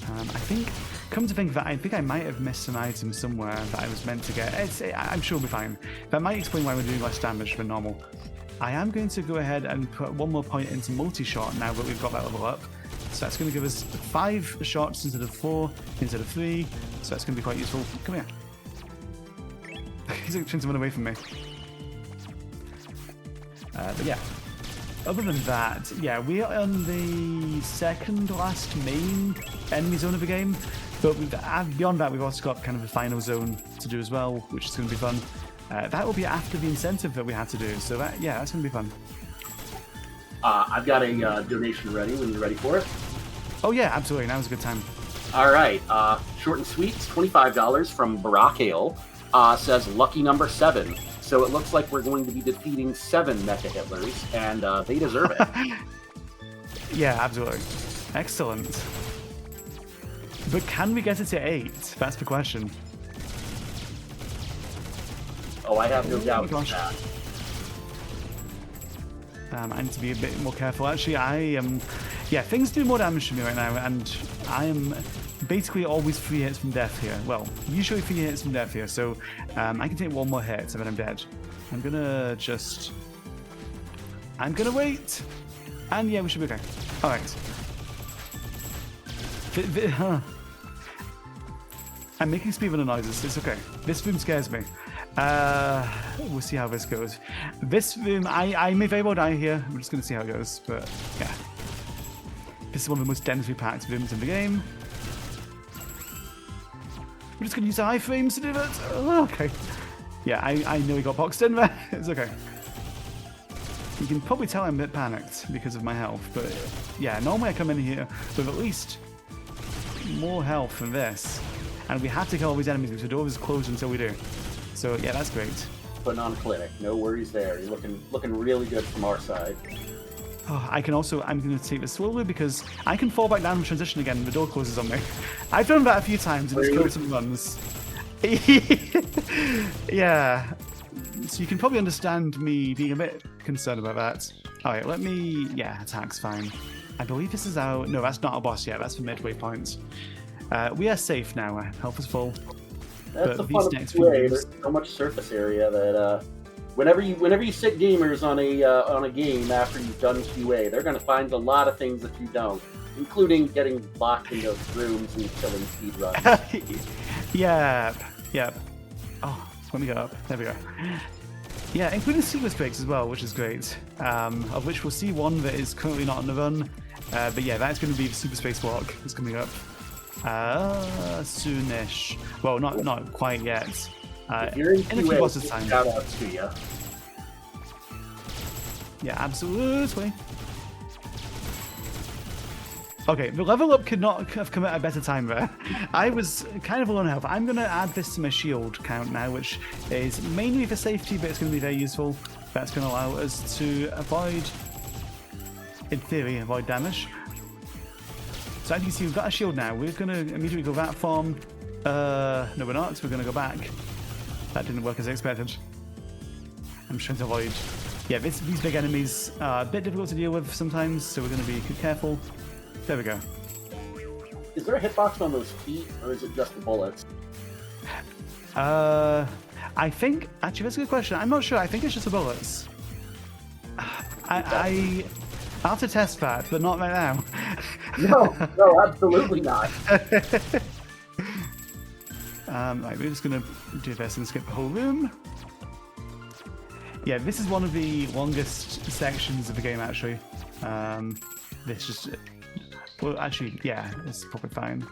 S2: I think, come to think of it, I think I might have missed an item somewhere that I was meant to get. I'm sure we'll be fine. That might explain why we're doing less damage than normal. I am going to go ahead and put one more point into multi-shot now that we've got that level up. So that's going to give us 5 shots instead of 4, instead of 3. So that's going to be quite useful. Come here. He's trying to run away from me. But yeah, other than that, yeah, we are on the second last main enemy zone of the game, but beyond that we've also got kind of a final zone to do as well, which is going to be fun. That will be after the incentive that we had to do, so yeah, that's going to be fun.
S1: I've got a donation ready when you're ready for it.
S2: Oh yeah, absolutely, now's a good time.
S1: All right, short and sweet, it's $25 from Barack Ale, says lucky number 7. So it looks like we're going to be defeating 7 Mecha Hitlers, and they deserve it.
S2: Yeah, absolutely. Excellent. But can we get it to 8? That's the question.
S1: Oh, I have no doubt about that.
S2: I need to be a bit more careful. Actually, yeah, things do more damage to me right now, and I am basically always 3 hits from death here. Well, usually 3 hits from death here, so I can take 1 more hit and then I'm dead. I'm gonna wait, and yeah, we should be okay. All right. I'm making speedrunner noises. It's okay. This room scares me. We'll see how this goes. This room, I may very well die here. We're just going to see how it goes. But yeah, this is one of the most densely packed rooms in the game. We're just going to use iframes to do it. Oh, okay. Yeah, I know he got boxed in there. It's okay. You can probably tell I'm a bit panicked because of my health. But yeah, normally I come in here with at least more health than this. And we have to kill all these enemies because the door is closed until we do. So yeah, that's great.
S1: Putting on clinic, no worries there. You're looking really good from our side.
S2: Oh, I'm going to take this slowly because I can fall back down and transition again. The door closes on me. I've done that a few times and it's killed some runs. Yeah. So you can probably understand me being a bit concerned about that. All right, let me. Yeah, attack's fine. I believe this is our. No, that's not our boss yet. That's the midway point. We are safe now. Health is full.
S1: That's the fun of QA. There's so much surface area that whenever you sit gamers on a game after you've done QA, they're going to find a lot of things that you don't, including getting locked into rooms and killing speedruns.
S2: Yeah. Oh, let me go up. There we go. Yeah, including sequence breaks as well, which is great. Of which we'll see one that is currently not on the run. But yeah, that's going to be the super space walk that's coming up. Soonish. Well, not quite yet.
S1: If you're in
S2: a few bosses time.
S1: Shout out to you.
S2: Yeah, absolutely. Okay, the level up could not have come at a better time there. I was kind of low on health. I'm going to add this to my shield count now, which is mainly for safety, but it's going to be very useful. That's going to allow us to avoid, in theory, avoid damage. So as you can see, we've got a shield now. We're going to immediately go that form. No, we're not. We're going to go back. That didn't work as I expected. I'm trying to avoid. Yeah, these big enemies are a bit difficult to deal with sometimes, so we're going to be careful. There we go.
S1: Is there a hitbox on those feet, or is it just the bullets?
S2: I think... Actually, that's a good question. I'm not sure. I think it's just the bullets. I'll have to test that, but not right now.
S1: No, absolutely not.
S2: Right, we're just going to do this and skip the whole room. Yeah, this is one of the longest sections of the game, actually. This just... Well, actually, yeah, it's probably fine.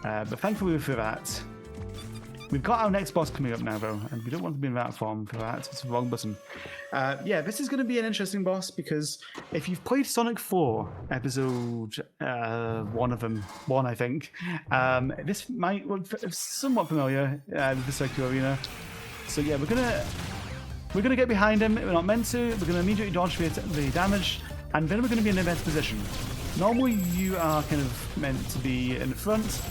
S2: But thankfully for that. We've got our next boss coming up now, though, and we don't want to be in that form for that. It's the wrong button. Yeah, this is going to be an interesting boss, because if you've played Sonic 4, episode one, I think, this might look somewhat familiar with the circular arena. So yeah, we're gonna get behind him. We're not meant to. We're going to immediately dodge the damage, and then we're going to be in a better position. Normally, you are kind of meant to be in the front,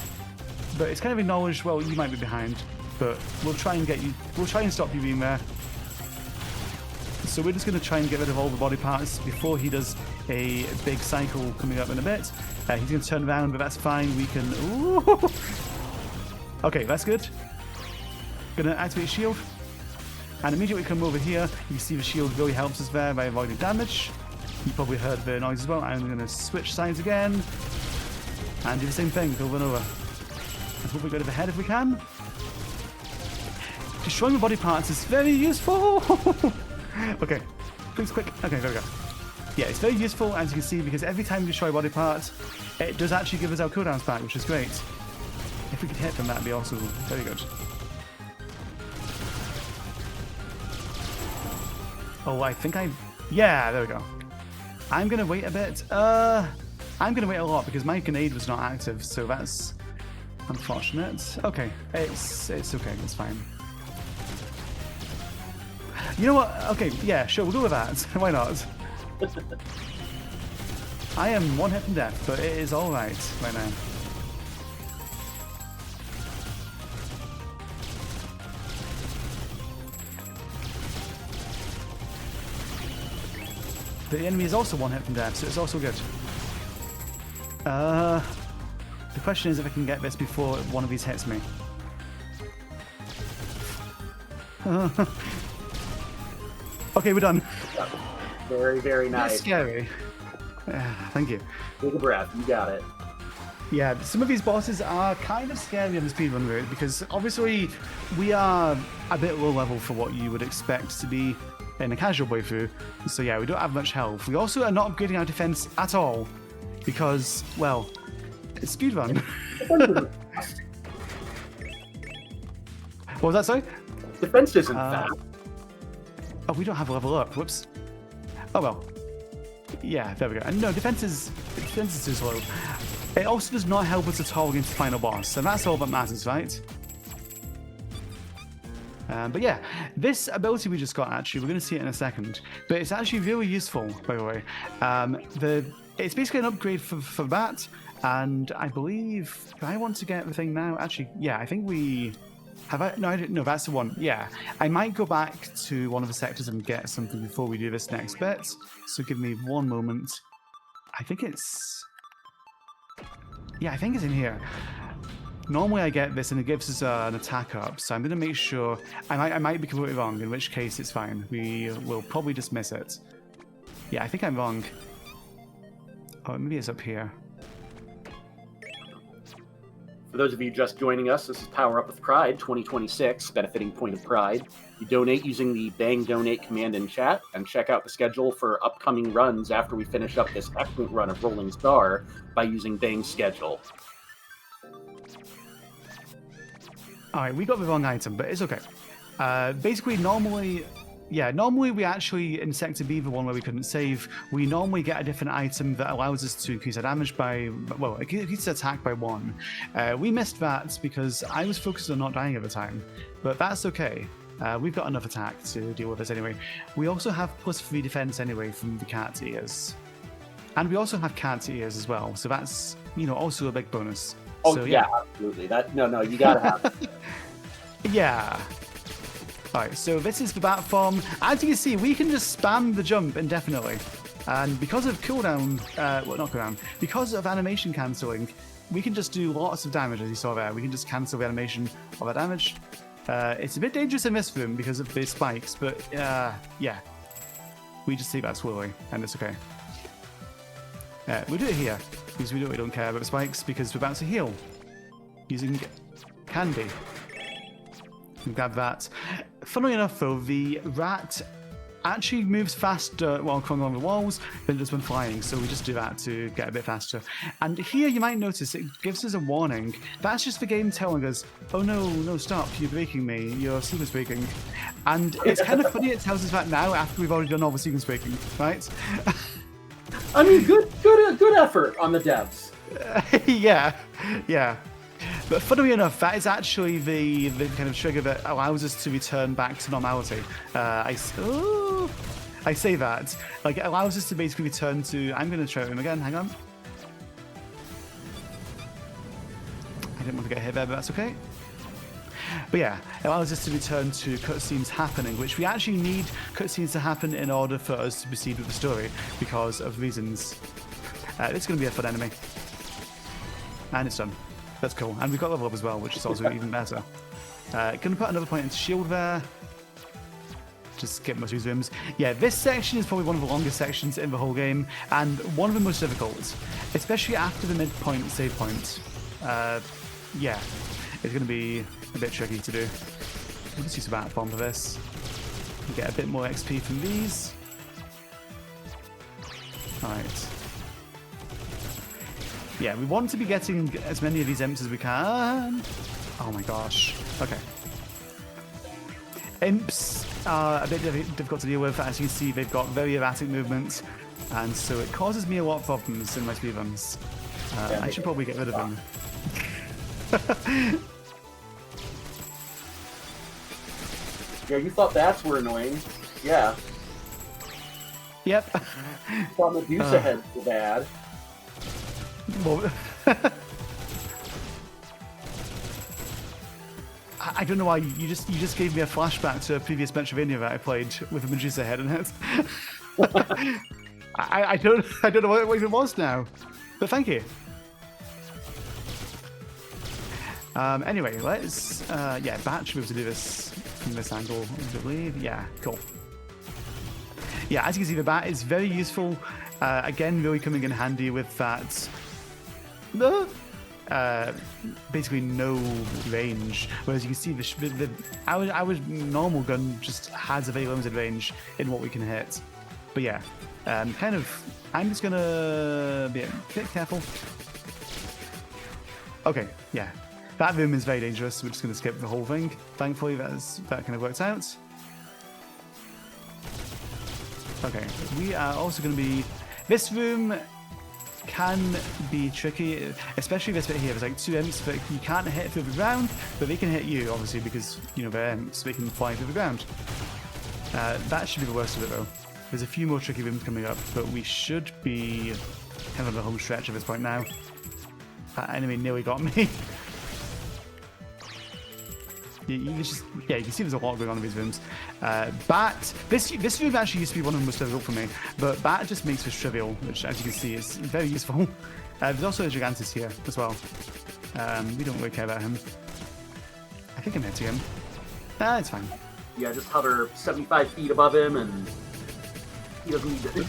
S2: but it's kind of acknowledged, well, you might be behind, but we'll try and stop you being there. So we're just going to try and get rid of all the body parts before he does a big cycle coming up in a bit. He's going to turn around, but that's fine. We can... Ooh. Okay, that's good. Going to activate shield. And immediately come over here. You see the shield really helps us there by avoiding damage. You probably heard the noise as well. I'm going to switch sides again. And do the same thing over and over. I hope we go to the head if we can. Destroying the body parts is very useful. Okay, please quick. Okay, there we go. Yeah, it's very useful, as you can see, because every time we destroy a body part, it does actually give us our cooldowns back, which is great. If we could hit them, that'd be also very good. Oh, I think yeah, there we go. I'm going to wait a bit. I'm going to wait a lot because my grenade was not active, so that's unfortunate. Okay, it's okay, it's fine. You know what? Okay, yeah, sure, we'll go with that. Why not? I am one hit from death, but it is alright right now. But the enemy is also one hit from death, so it's also good. The question is if I can get this before one of these hits me. Okay, we're done.
S1: Very, very nice.
S2: That's scary. Thank you.
S1: Take a breath. You got it.
S2: Yeah, some of these bosses are kind of scary on the speedrun route because obviously we are a bit low level for what you would expect to be in a casual playthrough. So yeah, we don't have much health. We also are not upgrading our defense at all because, well, it's speedrun. What was that, sorry?
S1: Defense isn't fast.
S2: Oh, we don't have a level up. Whoops. Oh well. Yeah, there we go. And no, defense is too slow. It also does not help us at all against the final boss, and that's all that matters, right? But yeah, this ability we just got, actually, we're going to see it in a second, but it's actually really useful, by the way. It's basically an upgrade for that, and I believe, do I want to get the thing now? Actually, yeah, I think we... Have I? No, I didn't. No, that's the one. Yeah, I might go back to one of the sectors and get something before we do this next bit. So give me one moment. I think it's... Yeah, I think it's in here. Normally I get this and it gives us an attack up, so I'm going to make sure... I might be completely wrong, in which case it's fine. We will probably dismiss it. Yeah, I think I'm wrong. Oh, maybe it's up here.
S1: For those of you just joining us, this is Power Up with Pride 2026, benefiting Point of Pride. You donate using the Bang Donate command in chat, and check out the schedule for upcoming runs after we finish up this excellent run of Rolling Star by using Bang's schedule.
S2: Alright, we got the wrong item, but it's okay. Basically, normally we actually, in Sector B, the one where we couldn't save, we normally get a different item that allows us to increase our damage by, well, it increases attack by 1. We missed that because I was focused on not dying at the time, but that's okay. We've got enough attack to deal with this anyway. We also have +3 defense anyway from the cat ears. And we also have cat ears as well, so that's, you know, also a big bonus.
S1: Oh,
S2: so,
S1: yeah, absolutely. No, you gotta have it.
S2: Yeah. Alright, so this is the bat form. As you can see, we can just spam the jump indefinitely. And because of cooldown, well, not cooldown, because of animation cancelling, we can just do lots of damage, as you saw there. We can just cancel the animation of our damage. It's a bit dangerous in this room because of the spikes, but yeah. We just see that slowly, and it's okay. We'll do it here, because we don't care about the spikes, because we're about to heal using candy. Grab that. Funnily enough, though, the rat actually moves faster while crawling along the walls than it does when flying, so we just do that to get a bit faster. And here you might notice it gives us a warning. That's just the game telling us, oh no, stop, you're breaking me, your sequence breaking. And it's kind of funny it tells us that now after we've already done all the sequence breaking, right?
S1: I mean, good effort on the devs.
S2: Yeah. But funnily enough, that is actually the kind of trigger that allows us to return back to normality. I say that. Like, it allows us to basically return to... I'm going to try him again, hang on. I didn't want to get hit there, but that's okay. But yeah, it allows us to return to cutscenes happening, which we actually need cutscenes to happen in order for us to proceed with the story, because of reasons. It's going to be a fun enemy. And it's done. That's cool. And we've got level up as well, which is also even better. Gonna put another point into shield there. Just get most of these rooms. Yeah, this section is probably one of the longest sections in the whole game, and one of the most difficult, especially after the midpoint save point. Yeah, it's gonna be a bit tricky to do. We'll just use a bat bomb for this. Get a bit more XP from these. Alright. Yeah, we want to be getting as many of these imps as we can. Oh my gosh. Okay. Imps are a bit difficult to deal with. As you can see, they've got very erratic movements, and so it causes me a lot of problems in my speedruns. I should probably get rid of them.
S1: Yeah, you thought bats were annoying. Yeah.
S2: Yep.
S1: Thought Medusa heads were bad.
S2: Well, I don't know why you just gave me a flashback to a previous Metroidvania that I played with a Medusa head in it. I don't know what it was now, but thank you. Anyway, let's bat should be able to do this from this angle, I believe. Yeah, cool. Yeah, as you can see, the bat is very useful. Again, really coming in handy with that. basically no range, whereas you can see our normal gun just has a very limited range in what we can hit. But yeah, I'm just gonna be a bit careful. Okay, yeah, that room is very dangerous. We're just gonna skip the whole thing. Thankfully, that kind of works out. Okay, we are also gonna be. This room can be tricky, especially this bit here. There's like 2 imps that you can't hit through the ground, but they can hit you, obviously, because, you know, they're imps, so they can fly through the ground. That should be the worst of it, though. There's a few more tricky rooms coming up, but we should be kind of on the home stretch at this point now. That enemy nearly got me. You can see there's a lot going on in these rooms. Bat, this room actually used to be one of the most difficult for me, but Bat just makes this trivial, which, as you can see, is very useful. There's also a Gigantus here as well. We don't really care about him. I think I'm hitting him. It's fine.
S1: Yeah, just hover 75 feet above him, and he doesn't need to.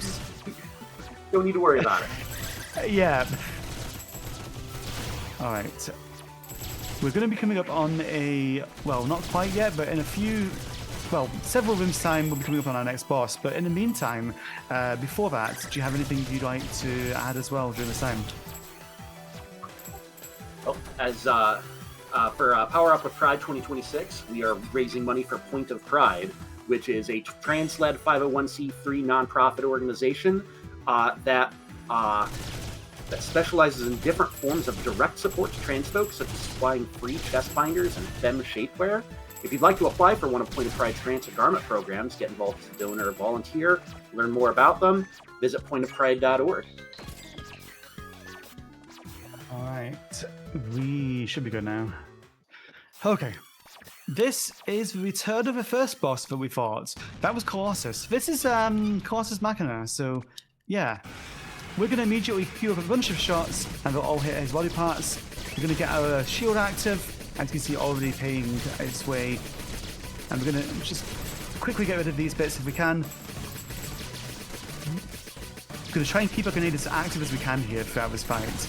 S1: Don't need to worry about it.
S2: Yeah. All right. We're going to be coming up on well, not quite yet, but in several rooms time, we'll be coming up on our next boss. But in the meantime, before that, do you have anything you'd like to add as well during this time?
S1: Well, as for Power Up with Pride 2026, we are raising money for Point of Pride, which is a trans-led 501c3 nonprofit organization that specializes in different forms of direct support to trans folks, such as supplying free chest binders and femme shapewear. If you'd like to apply for one of Point of Pride's transit garment programs, get involved as a donor or volunteer, learn more about them, visit pointofpride.org.
S2: All right, we should be good now. Okay, this is the return of the first boss that we fought. That was Colossus. This is Colossus Machina, so yeah. We're going to immediately queue up a bunch of shots and they'll all hit his body parts. We're going to get our shield active, as you can see already paying its way. And we're going to just quickly get rid of these bits if we can. We're going to try and keep our grenade as active as we can here throughout this fight.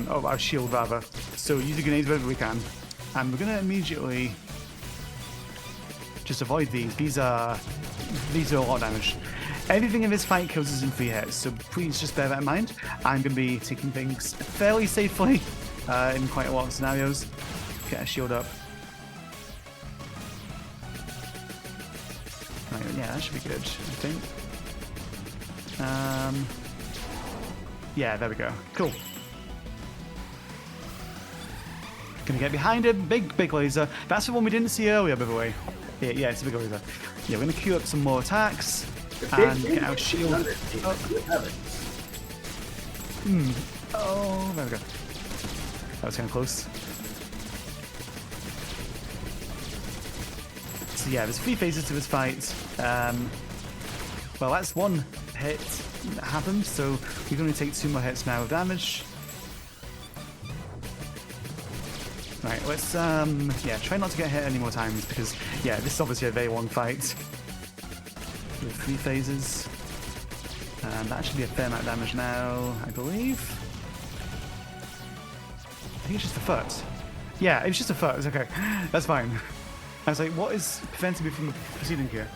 S2: Our shield rather. So use the grenades wherever we can. And we're going to immediately just avoid these. These are a lot of damage. Everything in this fight kills us in 3 hits, so please just bear that in mind. I'm going to be taking things fairly safely in quite a lot of scenarios. Get a shield up. Right, yeah, that should be good, I think. Yeah, there we go. Cool. Gonna get behind him. Big laser. That's the one we didn't see earlier, by the way. Yeah, it's a big laser. Yeah, we're gonna queue up some more attacks. And get our shield. Oh, there we go. That was kind of close. So yeah, there's 3 phases to this fight. Well, that's 1 hit that happened, so we can only take 2 more hits now of damage. Right, let's try not to get hit any more times because yeah, this is obviously a very long fight. With 3 phases. That should be a fair amount of damage now, I believe. I think it's just a foot. Yeah, it's just a foot. It's okay. That's fine. I was like, what is preventing me from proceeding here?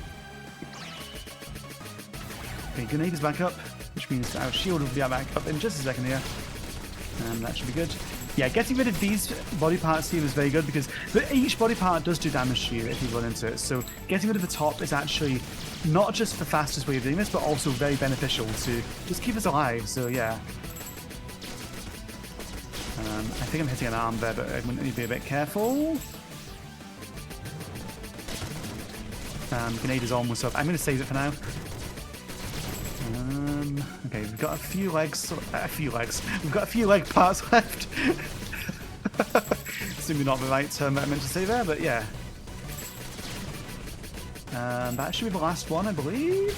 S2: Okay, grenade is back up, which means our shield will be back up in just a second here. And that should be good. Yeah, getting rid of these body parts here is very good because each body part does do damage to you if you run into it. So getting rid of the top is actually not just the fastest way of doing this, but also very beneficial to just keep us alive. So yeah. I think I'm hitting an arm there, but I need to be a bit careful. Grenade is almost up. I'm going to save it for now. Okay, we've got a few legs. We've got a few leg parts left. Assuming not the right term that I meant to say there, but yeah. That should be the last one, I believe.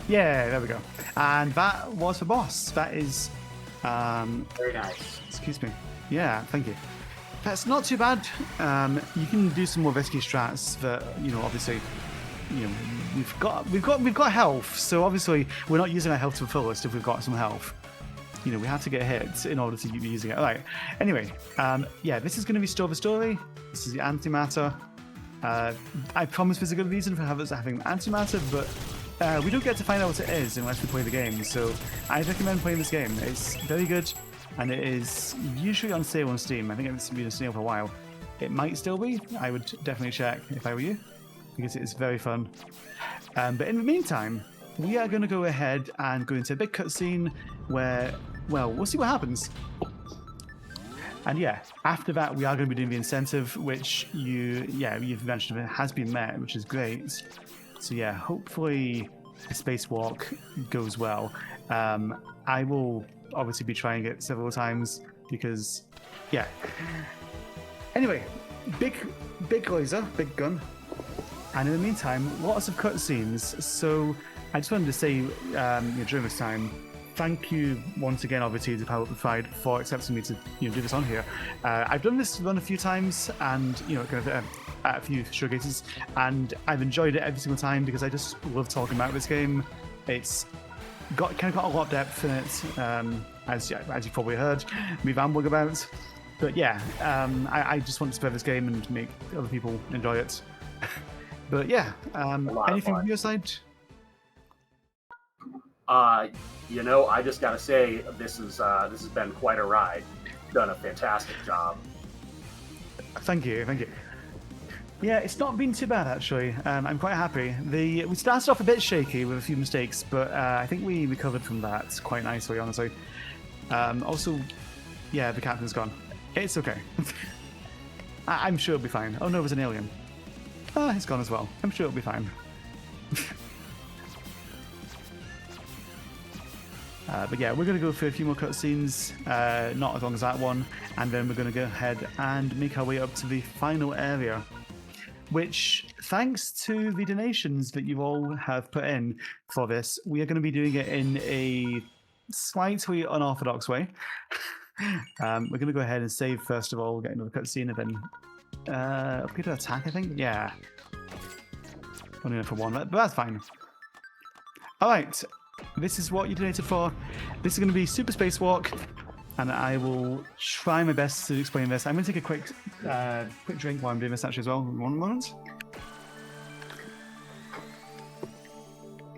S2: Yeah, there we go. And that was the boss. That is...
S1: very nice.
S2: Excuse me. Yeah, thank you. That's not too bad. You can do some more risky strats that, you know, obviously... You know, we've got health, so obviously we're not using our health to the fullest if we've got some health. you know, we have to get hit in order to keep using it. All right. Anyway, yeah, this is going to be Store the Story. This is the antimatter. I promise there's a good reason for us having antimatter, but we don't get to find out what it is unless we play the game. So I recommend playing this game. It's very good, and it is usually on sale on Steam. I think it's been on sale for a while. It might still be. I would definitely check if I were you, because it is very fun. But in the meantime, we are going to go ahead and go into a big cutscene where, well, we'll see what happens. And yeah, after that, we are going to be doing the incentive, which you've mentioned it has been met, which is great. So yeah, hopefully the spacewalk goes well. I will obviously be trying it several times because, yeah. Anyway, big laser, big gun. And in the meantime, lots of cutscenes. So I just wanted to say during this time, thank you once again, obviously, to Power Amplified for accepting me to do this on here. I've done this run a few times, and kind of at a few showcases, and I've enjoyed it every single time because I just love talking about this game. It's got a lot of depth in it, as you probably heard me rambling about. But yeah, I just want to spread this game and make other people enjoy it. But yeah, anything from your side?
S1: I just gotta say this has been quite a ride. You've done a fantastic job.
S2: Thank you. Yeah, it's not been too bad actually. I'm quite happy. We started off a bit shaky with a few mistakes, but I think we recovered from that quite nicely, honestly. Also, yeah, the captain's gone. It's okay. I'm sure it'll be fine. Oh no, there's an alien. He's gone as well. I'm sure it'll be fine. But yeah, we're going to go through a few more cutscenes, not as long as that one, and then we're going to go ahead and make our way up to the final area, which, thanks to the donations that you all have put in for this, we are going to be doing it in a slightly unorthodox way. We're going to go ahead and save first of all, get another cutscene, and then upgrade to attack, I think? Yeah. Only enough for one, but that's fine. Alright. This is what you donated for. This is going to be Super Spacewalk, and I will try my best to explain this. I'm going to take a quick drink while I'm doing this actually as well. One moment.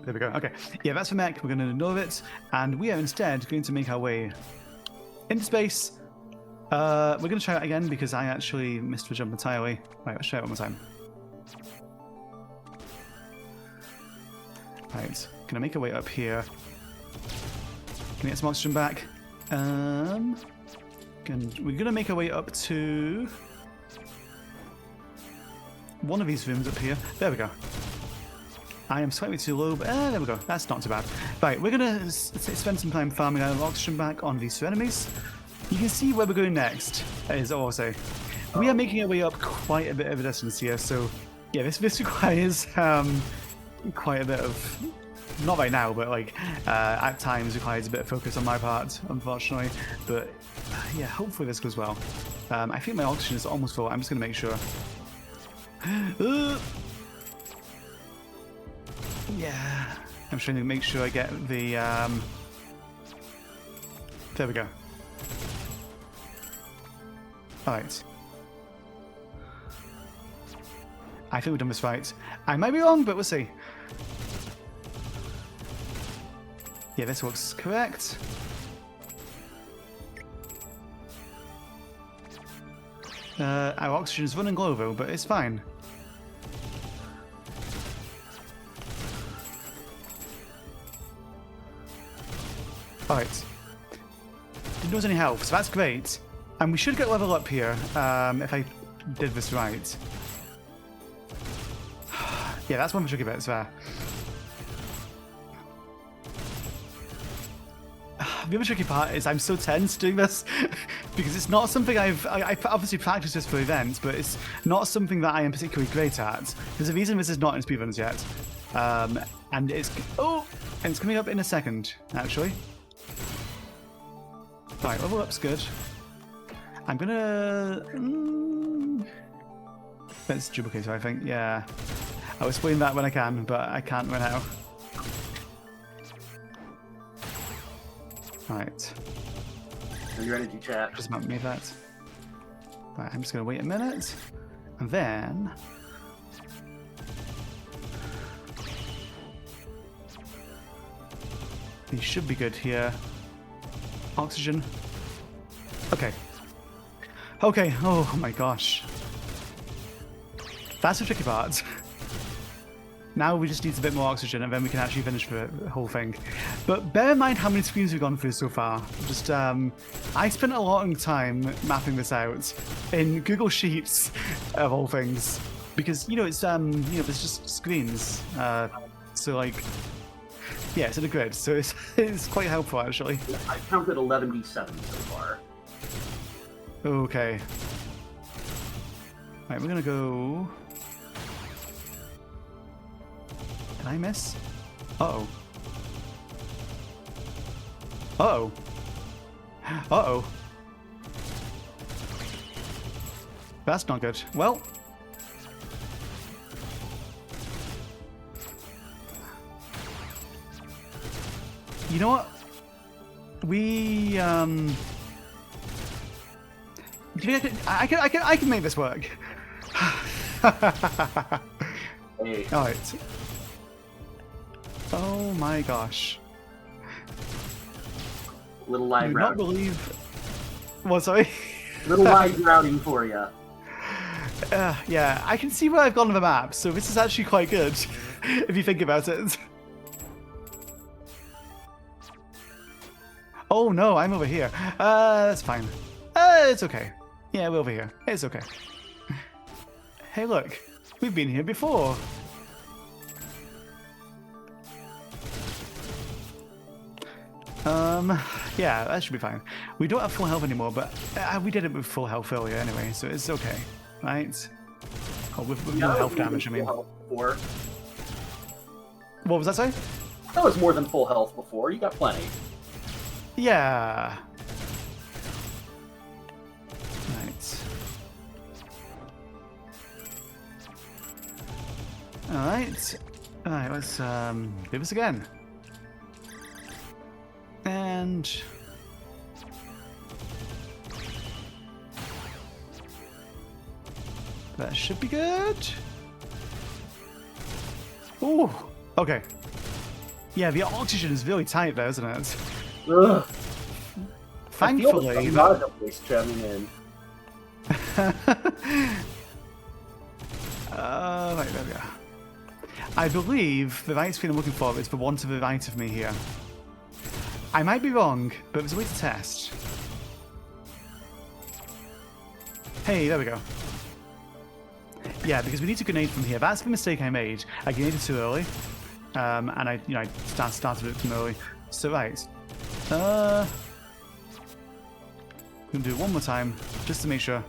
S2: There we go. Okay. Yeah, that's for mech. We're going to ignore it, and we are instead going to make our way into space. We're going to try that again because I actually missed the jump entirely. Right, let's try it one more time. Right. Gonna make our way up here. Can get some oxygen back. We're gonna make our way up to one of these rooms up here. There we go. I am slightly too low, but there we go. That's not too bad. Right, we're gonna spend some time farming our oxygen back on these enemies. You can see where we're going next, is all I'll say. We are making our way up quite a bit of a distance here, so yeah, this requires quite a bit of, not right now, but like at times requires a bit of focus on my part, unfortunately. But yeah, hopefully this goes well. I think my oxygen is almost full. I'm just going to make sure. Yeah, I'm trying to make sure I get the. There we go. All right. I think we've done this right. I might be wrong, but we'll see. Yeah, this looks correct. Our oxygen is running low though, but it's fine. Alright. Didn't lose any health, so that's great. And we should get level up here, if I did this right. Yeah, that's one of the tricky bits there. The other tricky part is I'm so tense doing this because it's not something I've obviously practiced this for events, but it's not something that I am particularly great at. There's a reason this is not in speedruns yet, and it's coming up in a second actually. Right, level up's good. I'm gonna let's duplicate, I think. Yeah, I'll explain that when I can, but I can't right now. Right.
S1: And your energy chat.
S2: Just about made that. Right, I'm just going to wait a minute. And then... These should be good here. Oxygen. Okay. Okay, oh my gosh. That's the tricky part. Now we just need a bit more oxygen and then we can actually finish the whole thing. But bear in mind how many screens we've gone through so far. Just, I spent a lot of time mapping this out in Google Sheets of all things. Because, it's, there's just screens. So, like, yeah, it's in a grid. So it's quite helpful, actually.
S1: I counted 11d7 so far.
S2: Okay. Right, we're gonna go... Did I miss? Uh-oh. Uh-oh. Uh-oh. That's not good. Well... You know what? We, I can make this work.
S1: Hey.
S2: Alright. Oh my gosh.
S1: Little live
S2: I do
S1: routing.
S2: not believe... What, sorry?
S1: Little live routing for you.
S2: Yeah, I can see where I've gone with the map, so this is actually quite good, if you think about it. Oh no, I'm over here. That's fine. It's okay. Yeah, we're over here. It's okay. Hey, look. We've been here before. Yeah, that should be fine. We don't have full health anymore, but we did it with full health earlier anyway, so it's okay. Right? Oh, with more health damage, I mean.
S1: What
S2: was that, sorry?
S1: That was more than full health before. You got plenty.
S2: Yeah. Right. Alright. Alright, let's do this again. And that should be good. Ooh, okay. Yeah, the oxygen is really tight there, isn't it?
S1: Ugh.
S2: Thankfully,
S1: I feel like a voice jamming in.
S2: Right, there we are. I believe the right screen I'm looking for is the one to the right of me here. I might be wrong, but there's a way to test. Hey, there we go. Yeah, because we need to grenade from here. That's the mistake I made. I grenaded too early, and I started it too early. So right, I'm gonna do it one more time just to make sure.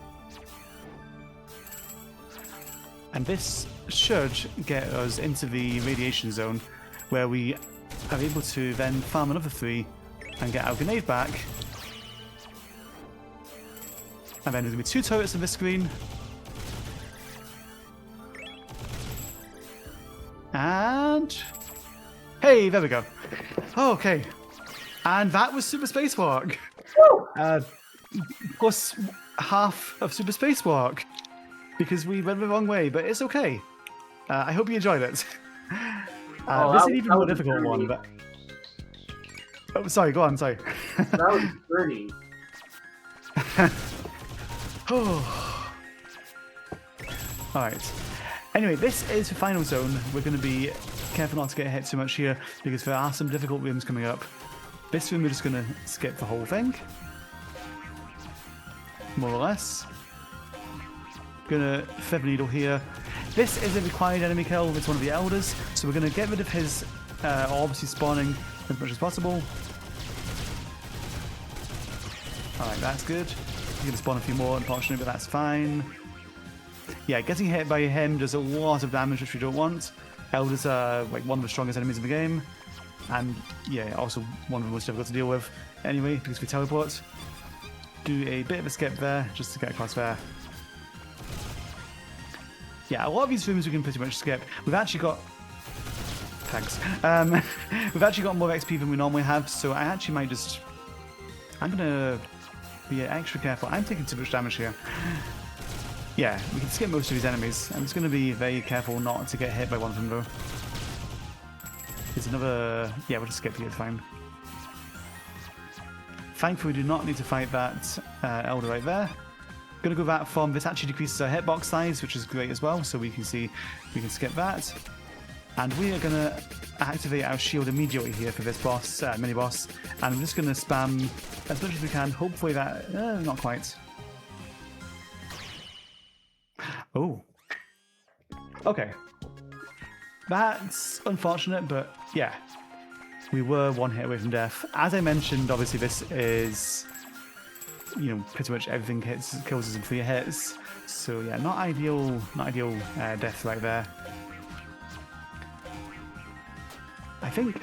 S2: And this should get us into the radiation zone, where we are able to then farm another 3 and get our grenade back. And then there's going to be 2 turrets on this screen. And... Hey, there we go. Okay. And that was Super Spacewalk. Plus half of Super Spacewalk. Because we went the wrong way, but it's okay. I hope you enjoyed it. This is an even more difficult one, but... Oh, sorry, go on, sorry.
S1: That was a journey.
S2: Oh. Alright. Anyway, this is the final zone. We're going to be careful not to get hit too much here, because there are some difficult rooms coming up. This room we're just going to skip the whole thing. More or less. Gonna feather needle here. This is a required enemy kill. It's one of the elders, so we're gonna get rid of his obviously spawning as much as possible. Alright, that's good. He's gonna spawn a few more, unfortunately, but that's fine. Yeah, getting hit by him does a lot of damage, which we don't want. Elders are like one of the strongest enemies in the game, and yeah, also one of the most difficult to deal with. Anyway, because we teleport, do a bit of a skip there just to get across there. Yeah, a lot of these rooms we can pretty much skip. We've actually got... Thanks. We've actually got more XP than we normally have, so I actually might just I'm gonna be extra careful. I'm taking too much damage here. Yeah, we can skip most of these enemies. I'm just gonna be very careful not to get hit by one of them though. There's another... Yeah, we'll just skip here, it's fine. Thankfully, we do not need to fight that Elder right there. Gonna go back from... This actually decreases our hitbox size, which is great as well, so we can see we can skip that. And we are gonna activate our shield immediately here for this boss, mini-boss. And I'm just gonna spam as much as we can. Hopefully that... not quite. Oh. Okay. That's unfortunate, but yeah. We were one hit away from death. As I mentioned, obviously this is, you know, pretty much everything kills us in 3 hits. So yeah, not ideal death right there. I think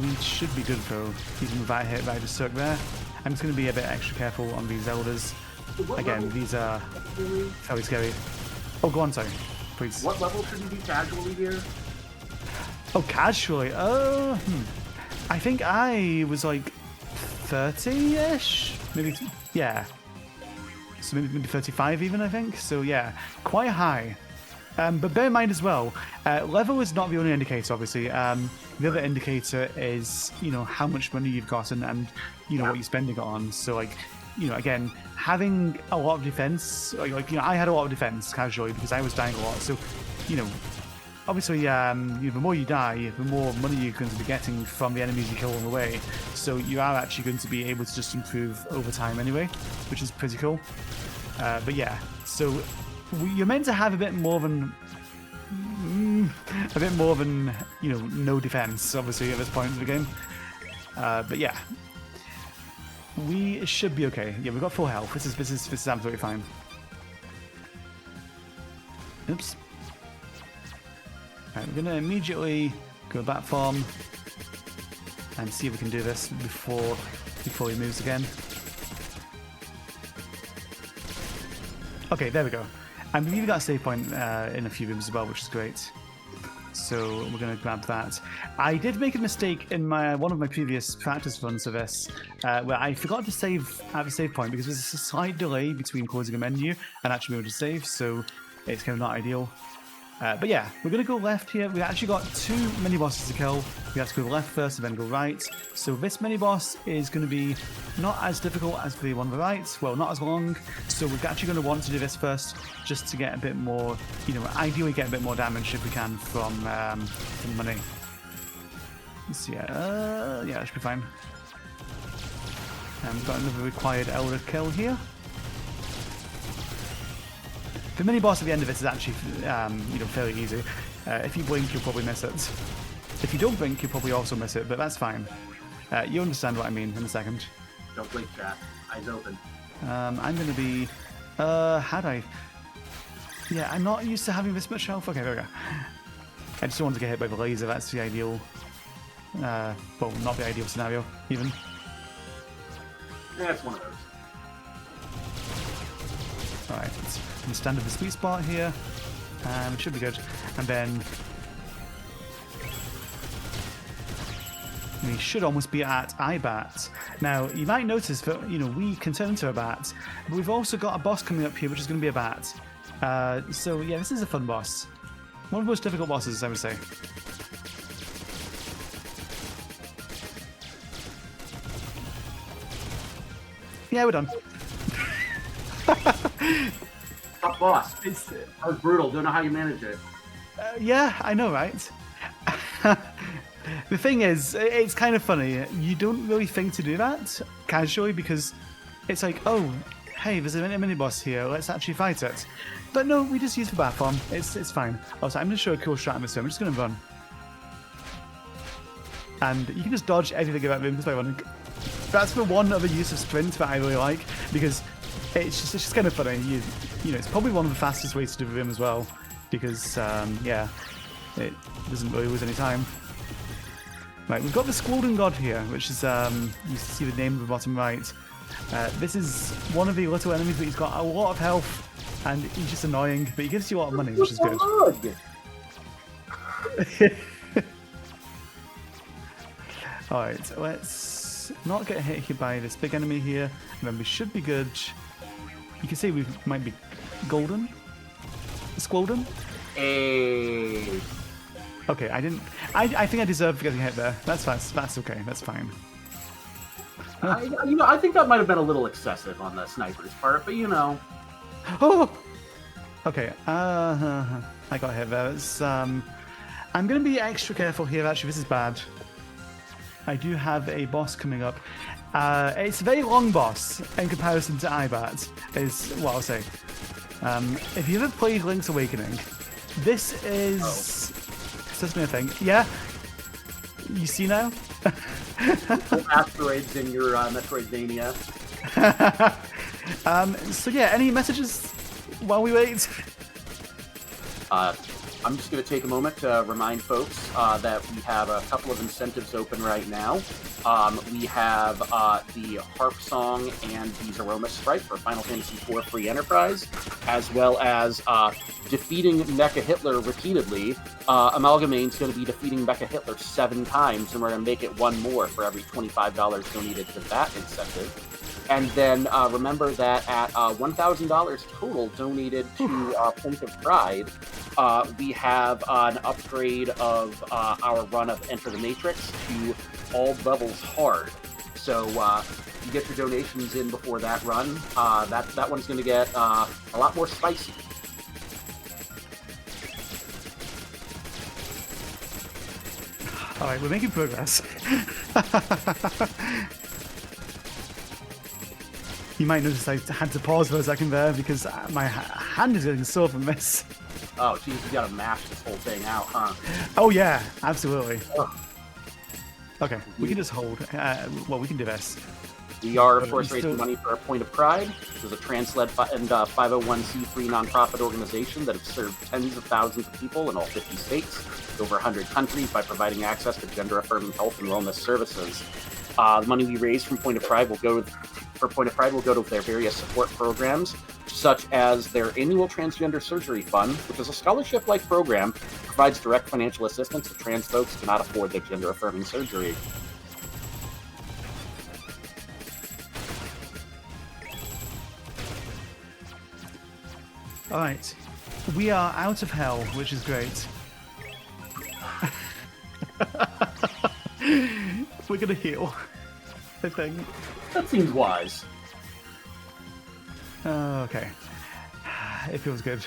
S2: we should be good though, even with that hit that I just took there. I'm just going to be a bit extra careful on these elders. Again, these are fairly scary. Oh, go on, sorry. Please.
S1: What level should you be casually here?
S2: Oh, casually? Oh, I think I was like 30-ish? Maybe, yeah. So maybe 35 even, I think. So yeah, quite high. But bear in mind as well, level is not the only indicator, obviously. The other indicator is, you know, how much money you've gotten and, you know, what you're spending it on. So, like, you know, again, having a lot of defense, like you know, I had a lot of defense casually because I was dying a lot. So, you know, obviously, you know, the more you die, the more money you're going to be getting from the enemies you kill on the way. So you are actually going to be able to just improve over time anyway, which is pretty cool. But yeah, so you're meant to have a bit more than, you know, no defense, obviously, at this point in the game. But yeah, we should be okay. Yeah, we've got full health. This is absolutely fine. Oops. Right, we're gonna immediately go back form and see if we can do this before he moves again. Okay, there we go. And we've even got a save point in a few rooms as well, which is great. So we're going to grab that. I did make a mistake in one of my previous practice runs of this, where I forgot to save at the save point because there's a slight delay between closing a menu and actually being able to save, so it's kind of not ideal. But yeah, we're going to go left here. We actually got 2 mini-bosses to kill. We have to go left first and then go right. So this mini-boss is going to be not as difficult as the one on the right. Well, not as long. So we're actually going to want to do this first just to get a bit more, you know, ideally get a bit more damage if we can from money. Let's see. Yeah, that should be fine. And we've got another required Elder kill here. The mini-boss at the end of this is actually, you know, fairly easy. If you blink, you'll probably miss it. If you don't blink, you'll probably also miss it, but that's fine. You understand what I mean in a second.
S1: Don't blink, chat. Eyes open.
S2: I'm going to be... had I... Yeah, I'm not used to having this much health. Okay, there we go. I just don't want to get hit by the laser. That's the ideal... well, not the ideal scenario, even.
S1: Yeah, that's one of those.
S2: Alright, let's stand at the sweet spot here. It should be good. And then we should almost be at iBat. Now, you might notice that, you know, we can turn into a bat, but we've also got a boss coming up here, which is going to be a bat. So, yeah, this is a fun boss. One of the most difficult bosses, I would say. Yeah, we're done.
S1: Tough boss. That was brutal. Don't know how you manage it.
S2: Yeah, I know, right? The thing is, it's kind of funny. You don't really think to do that casually because it's like, oh, hey, there's a mini boss here. Let's actually fight it. But no, we just use the bat form. It's fine. Also, I'm going to show a cool strat on this room. I'm just going to run. And you can just dodge everything about room just by running. That's the one other use of sprint that I really like because it's just kind of funny. You know, it's probably one of the fastest ways to do the room as well because, yeah, it doesn't really lose any time. Right, we've got the Squalden God here, which is, you see the name at the bottom right. This is one of the little enemies, but he's got a lot of health and he's just annoying, but he gives you a lot of money, which is good. Alright, let's not get hit here by this big enemy here, and then we should be good. You can see we might be golden. Squolden?
S1: Hey.
S2: Okay, I didn't. I think I deserved getting hit there. That's fine. That's okay. That's fine.
S1: I think that might have been a little excessive on the sniper's part, but
S2: Oh. Okay. I got hit there. It's, I'm gonna be extra careful here. Actually, this is bad. I do have a boss coming up. It's a very long boss in comparison to Ibat. Is what I'll say. If you ever played Link's Awakening, this is certainly a thing. Yeah. You see now?
S1: Asteroids in your Metroidvania.
S2: So yeah, any messages while we wait?
S1: I'm just going to take a moment to remind folks that we have a couple of incentives open right now. We have the Harp Song and the Aroma Sprite for Final Fantasy IV Free Enterprise, as well as defeating Mecha Hitler repeatedly. Amalgamane's going to be defeating Mecha Hitler 7 times, and we're going to make it one more for every $25 donated to that incentive. And then remember that at $1,000 total donated to Point of Pride, we have an upgrade of our run of Enter the Matrix to all levels hard. So you get your donations in before that run. That one's going to get a lot more spicy.
S2: All right, we're making progress. You might notice I had to pause for a second there because my hand is getting sore from this.
S1: Oh, geez, you gotta mash this whole thing out, huh?
S2: Oh yeah, absolutely.
S1: Ugh.
S2: Okay, we can just hold. Well, we can do this.
S1: We are, of course, raising money for our Point of Pride, which is a trans-led and 501c3 nonprofit organization that has served tens of thousands of people in all 50 states, over 100 countries, by providing access to gender-affirming health and wellness services. The money we raise from Point of Pride will go to their various support programs, such as their annual Transgender Surgery Fund, which is a scholarship-like program that provides direct financial assistance to trans folks who cannot afford their gender-affirming surgery.
S2: All right, we are out of hell, which is great. We're gonna heal, I think.
S1: That seems wise.
S2: Okay. It feels good.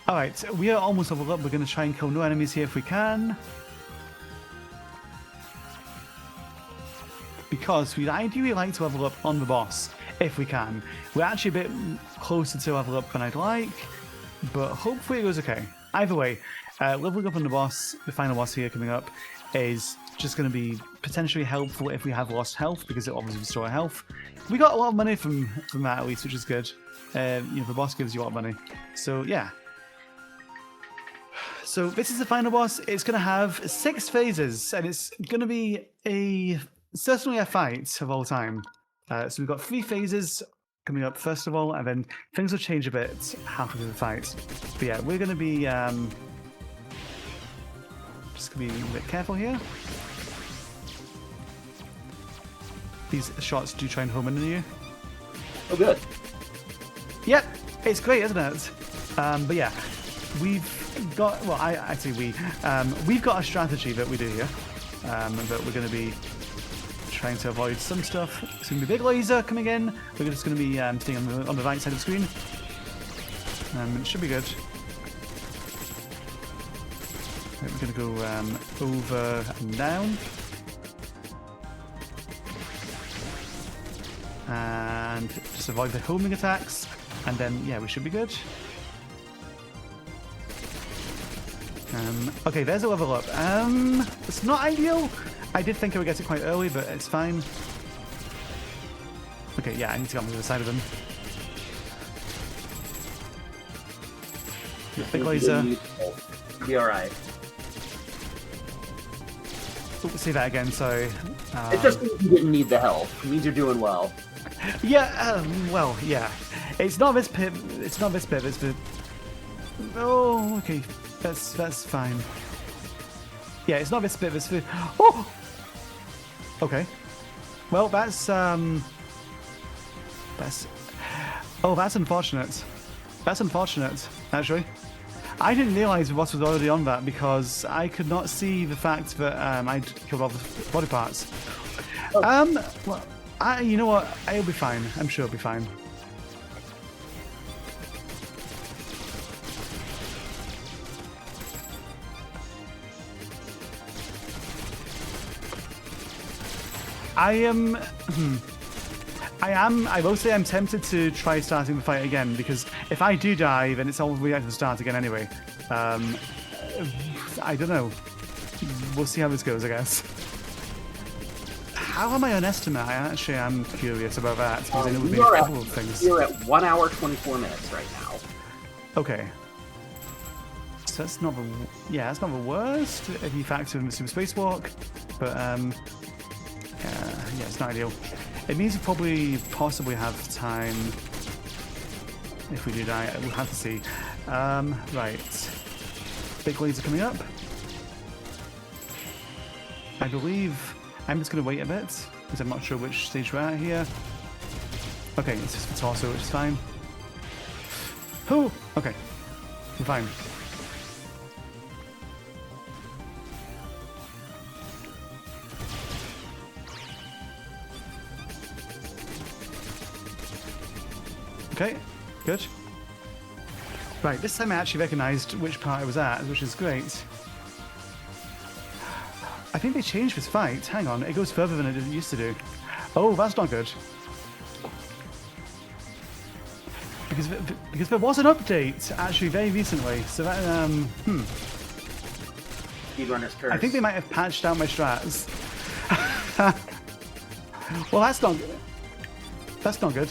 S2: Alright, we are almost leveled up. We're going to try and kill no enemies here if we can. Because we'd ideally like to level up on the boss, if we can. We're actually a bit closer to level up than I'd like, but hopefully it goes okay. Either way, leveling up on the boss, the final boss here coming up, is just going to be potentially helpful if we have lost health, because it obviously restores health. We got a lot of money from that at least, which is good. The boss gives you a lot of money. So yeah. So this is the final boss. It's going to have 6 phases, and it's going to be certainly a fight of all time. So we've got 3 phases coming up first of all, and then things will change a bit halfway through the fight. But yeah, we're going to be just going to be a bit careful here. These shots do try and home into you.
S1: Oh, good.
S2: Yep, it's great, isn't it? But yeah, we've got, we've got a strategy that we do here, that we're going to be trying to avoid some stuff. It's going to be a big laser coming in. We're just going to be staying on the right side of the screen. It should be good. Right, we're going to go over and down. And just avoid the homing attacks, and then yeah, we should be good. Okay, there's a level up. It's not ideal. I did think I would get it quite early, but it's fine. Okay, yeah, I need to get on the other side of them. Big laser.
S1: Be alright.
S2: Oh, say that again, sorry.
S1: It just means you didn't need the help. It means you're doing well.
S2: Yeah, well, yeah. It's not this pit. It's not this pit. It's the. Oh, okay. That's fine. Yeah, it's not this bit. It's the. Oh. Okay. Well, that's oh, that's unfortunate. That's unfortunate, actually. I didn't realise Ross was already on that because I could not see the fact that I'd killed all the body parts.
S1: Oh.
S2: Well, you know what? It'll be fine. I'm sure it'll be fine. I will say I'm tempted to try starting the fight again, because if I do die, then it's all the way to the start again anyway. I don't know. We'll see how this goes, I guess. How am I on estimate? I actually am curious about that, because I know we've made a couple of things.
S1: You're at 1 hour, 24 minutes right now.
S2: Okay. So that's not the... Yeah, that's not the worst, if you factor in the super spacewalk. But, yeah, it's not ideal. It means we probably possibly have time if we do die. We'll have to see. Right. Big blades are coming up. I believe I'm just going to wait a bit because I'm not sure which stage we're at here. Okay, it's just the torso, which is fine. Oh, okay. We're fine. Okay, good. Right, this time I actually recognised which part I was at, which is great. I think they changed this fight. Hang on, it goes further than it used to do. Oh, that's not good. Because there was an update, actually, very recently. So that,
S1: Speedrunner's curse.
S2: I think they might have patched out my strats. Well, that's not good.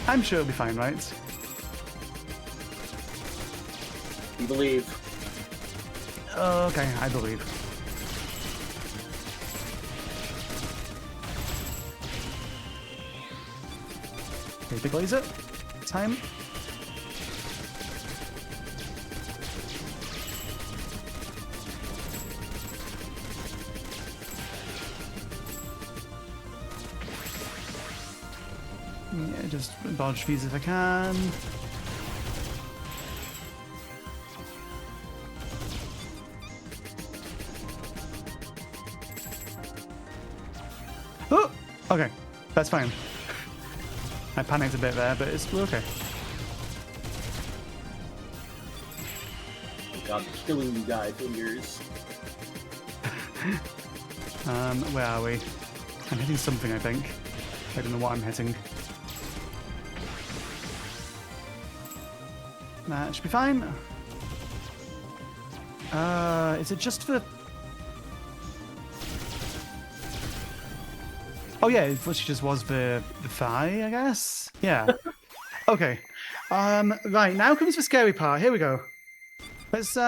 S2: I'm sure it'll be fine, right?
S1: You believe.
S2: Okay, I believe. Okay, big laser. Time. Yeah, just dodge these if I can. Oh! Okay, that's fine. I panicked a bit there, but we're okay.
S1: Oh God, killing you guys in yours.
S2: Where are we? I'm hitting something, I think. I don't know what I'm hitting. That should be fine. Is it just for... Oh yeah, it literally just was the thigh, I guess? Yeah. Okay. Right, now comes the scary part. Here we go. Let's see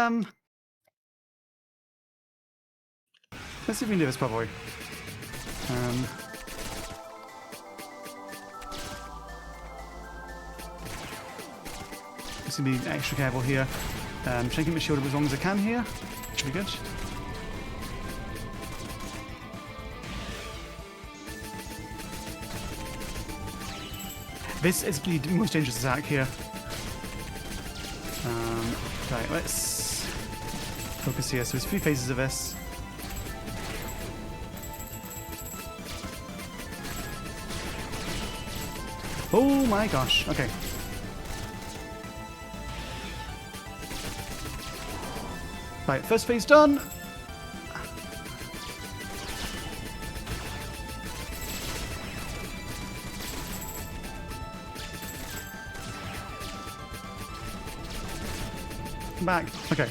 S2: if we can do this properly. Just gonna be extra careful here. Try and keep my shield up as long as I can here. Should be good. This is the most dangerous attack here. Right, let's focus here. So there's 3 phases of this. Oh my gosh, okay. Right, first phase done. Back. Okay.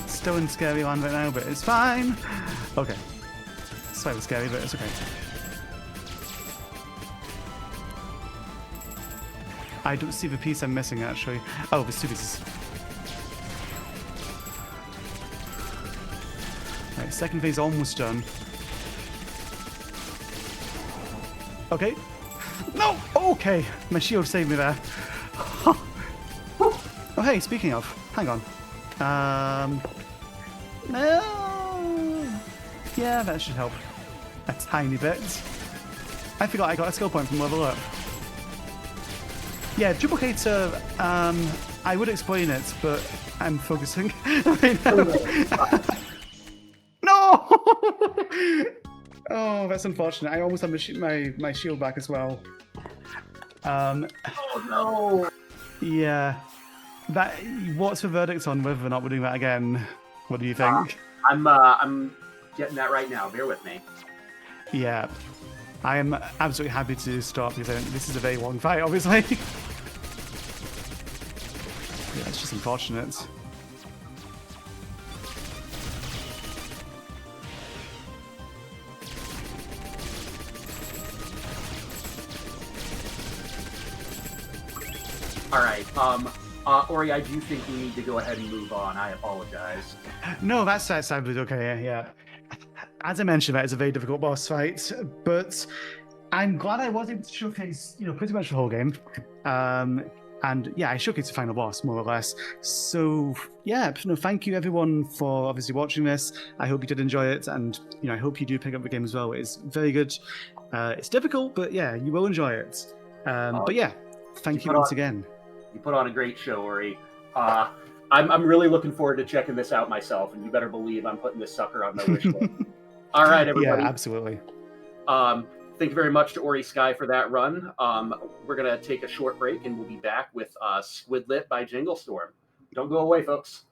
S2: Still in scary land right now, but it's fine. Okay. Slightly scary, but it's okay. I don't see the piece I'm missing, actually. Oh, there's 2 pieces. Right, second phase almost done. Okay. No! Okay! My shield saved me there. Oh, hey, speaking of, hang on. No. Yeah, that should help a tiny bit. I forgot I got a skill point from level up. Yeah, duplicator. I would explain it, but I'm focusing right now. No! Oh, that's unfortunate. I almost have my shield back as well.
S1: Oh no!
S2: Yeah. What's the verdict on whether or not we're doing that again? What do you think?
S1: I'm getting that right now. Bear with me.
S2: Yeah. I am absolutely happy to start because this is a very long fight, obviously. Yeah, it's just unfortunate.
S1: All right. Ori, I do think we need to go ahead and move on. I apologize.
S2: No, that's absolutely okay. Yeah. As I mentioned, that is a very difficult boss fight, but I'm glad I was able to showcase, pretty much the whole game. And yeah, I showcased the final boss more or less. So yeah, thank you everyone for obviously watching this. I hope you did enjoy it, and I hope you do pick up the game as well. It's very good. It's difficult, but yeah, you will enjoy it. But yeah, thank you once again.
S1: You put on a great show, Ori. I'm really looking forward to checking this out myself, and you better believe I'm putting this sucker on my wish list. All right, everybody.
S2: Yeah, absolutely.
S1: Thank you very much to Ori Sky for that run. We're going to take a short break, and we'll be back with Squidlit by Jingle Storm. Don't go away, folks.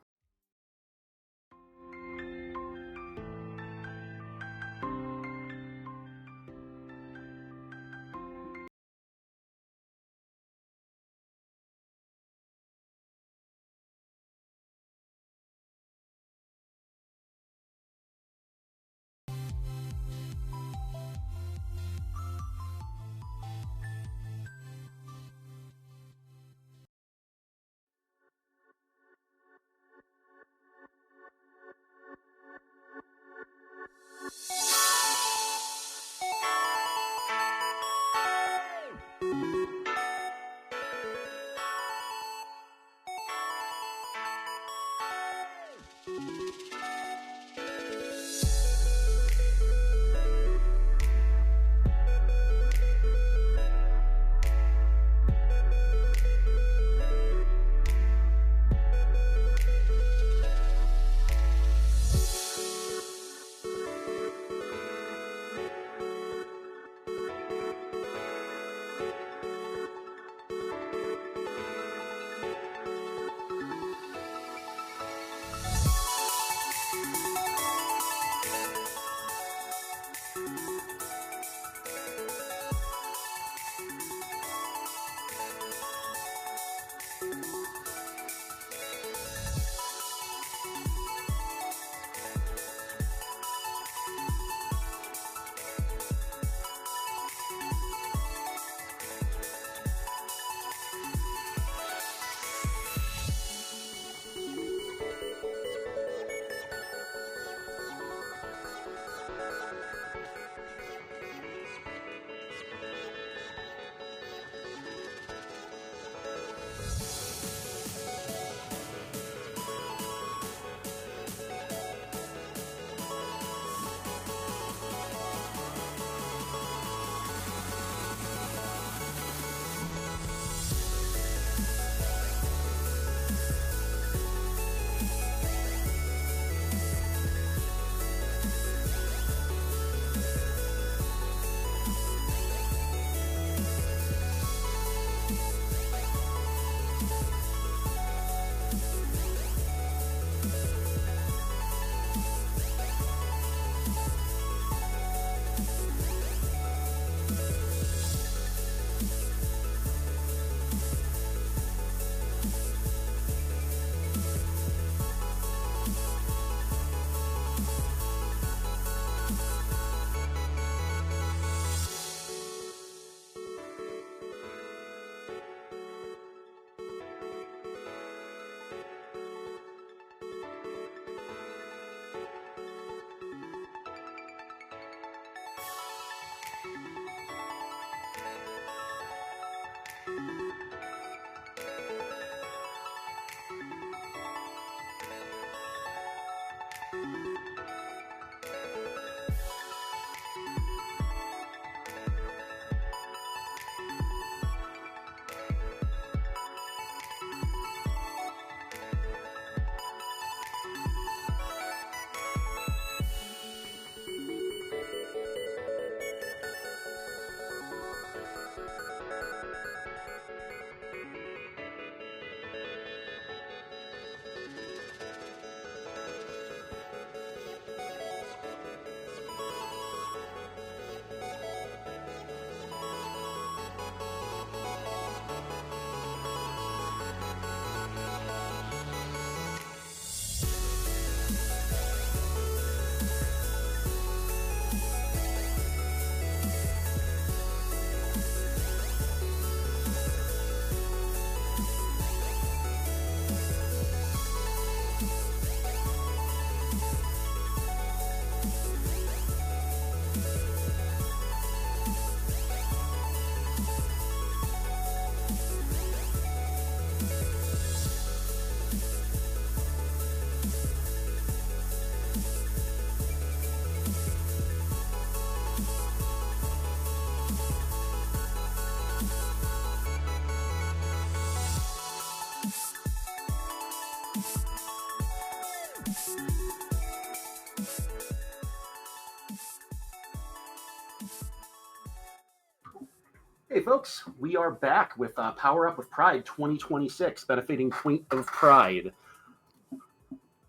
S1: Hey folks, we are back with Power Up with Pride 2026, benefiting Point of Pride.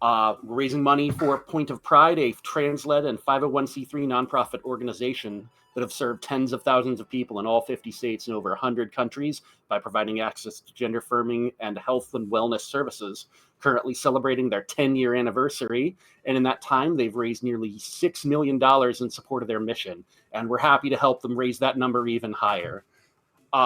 S1: We're raising money for Point of Pride, a trans-led and 501c3 nonprofit organization that have served tens of thousands of people in all 50 states and over 100 countries by providing access to gender-affirming and health and wellness services, currently celebrating their 10-year anniversary. And in that time, they've raised nearly $6 million in support of their mission. And we're happy to help them raise that number even higher.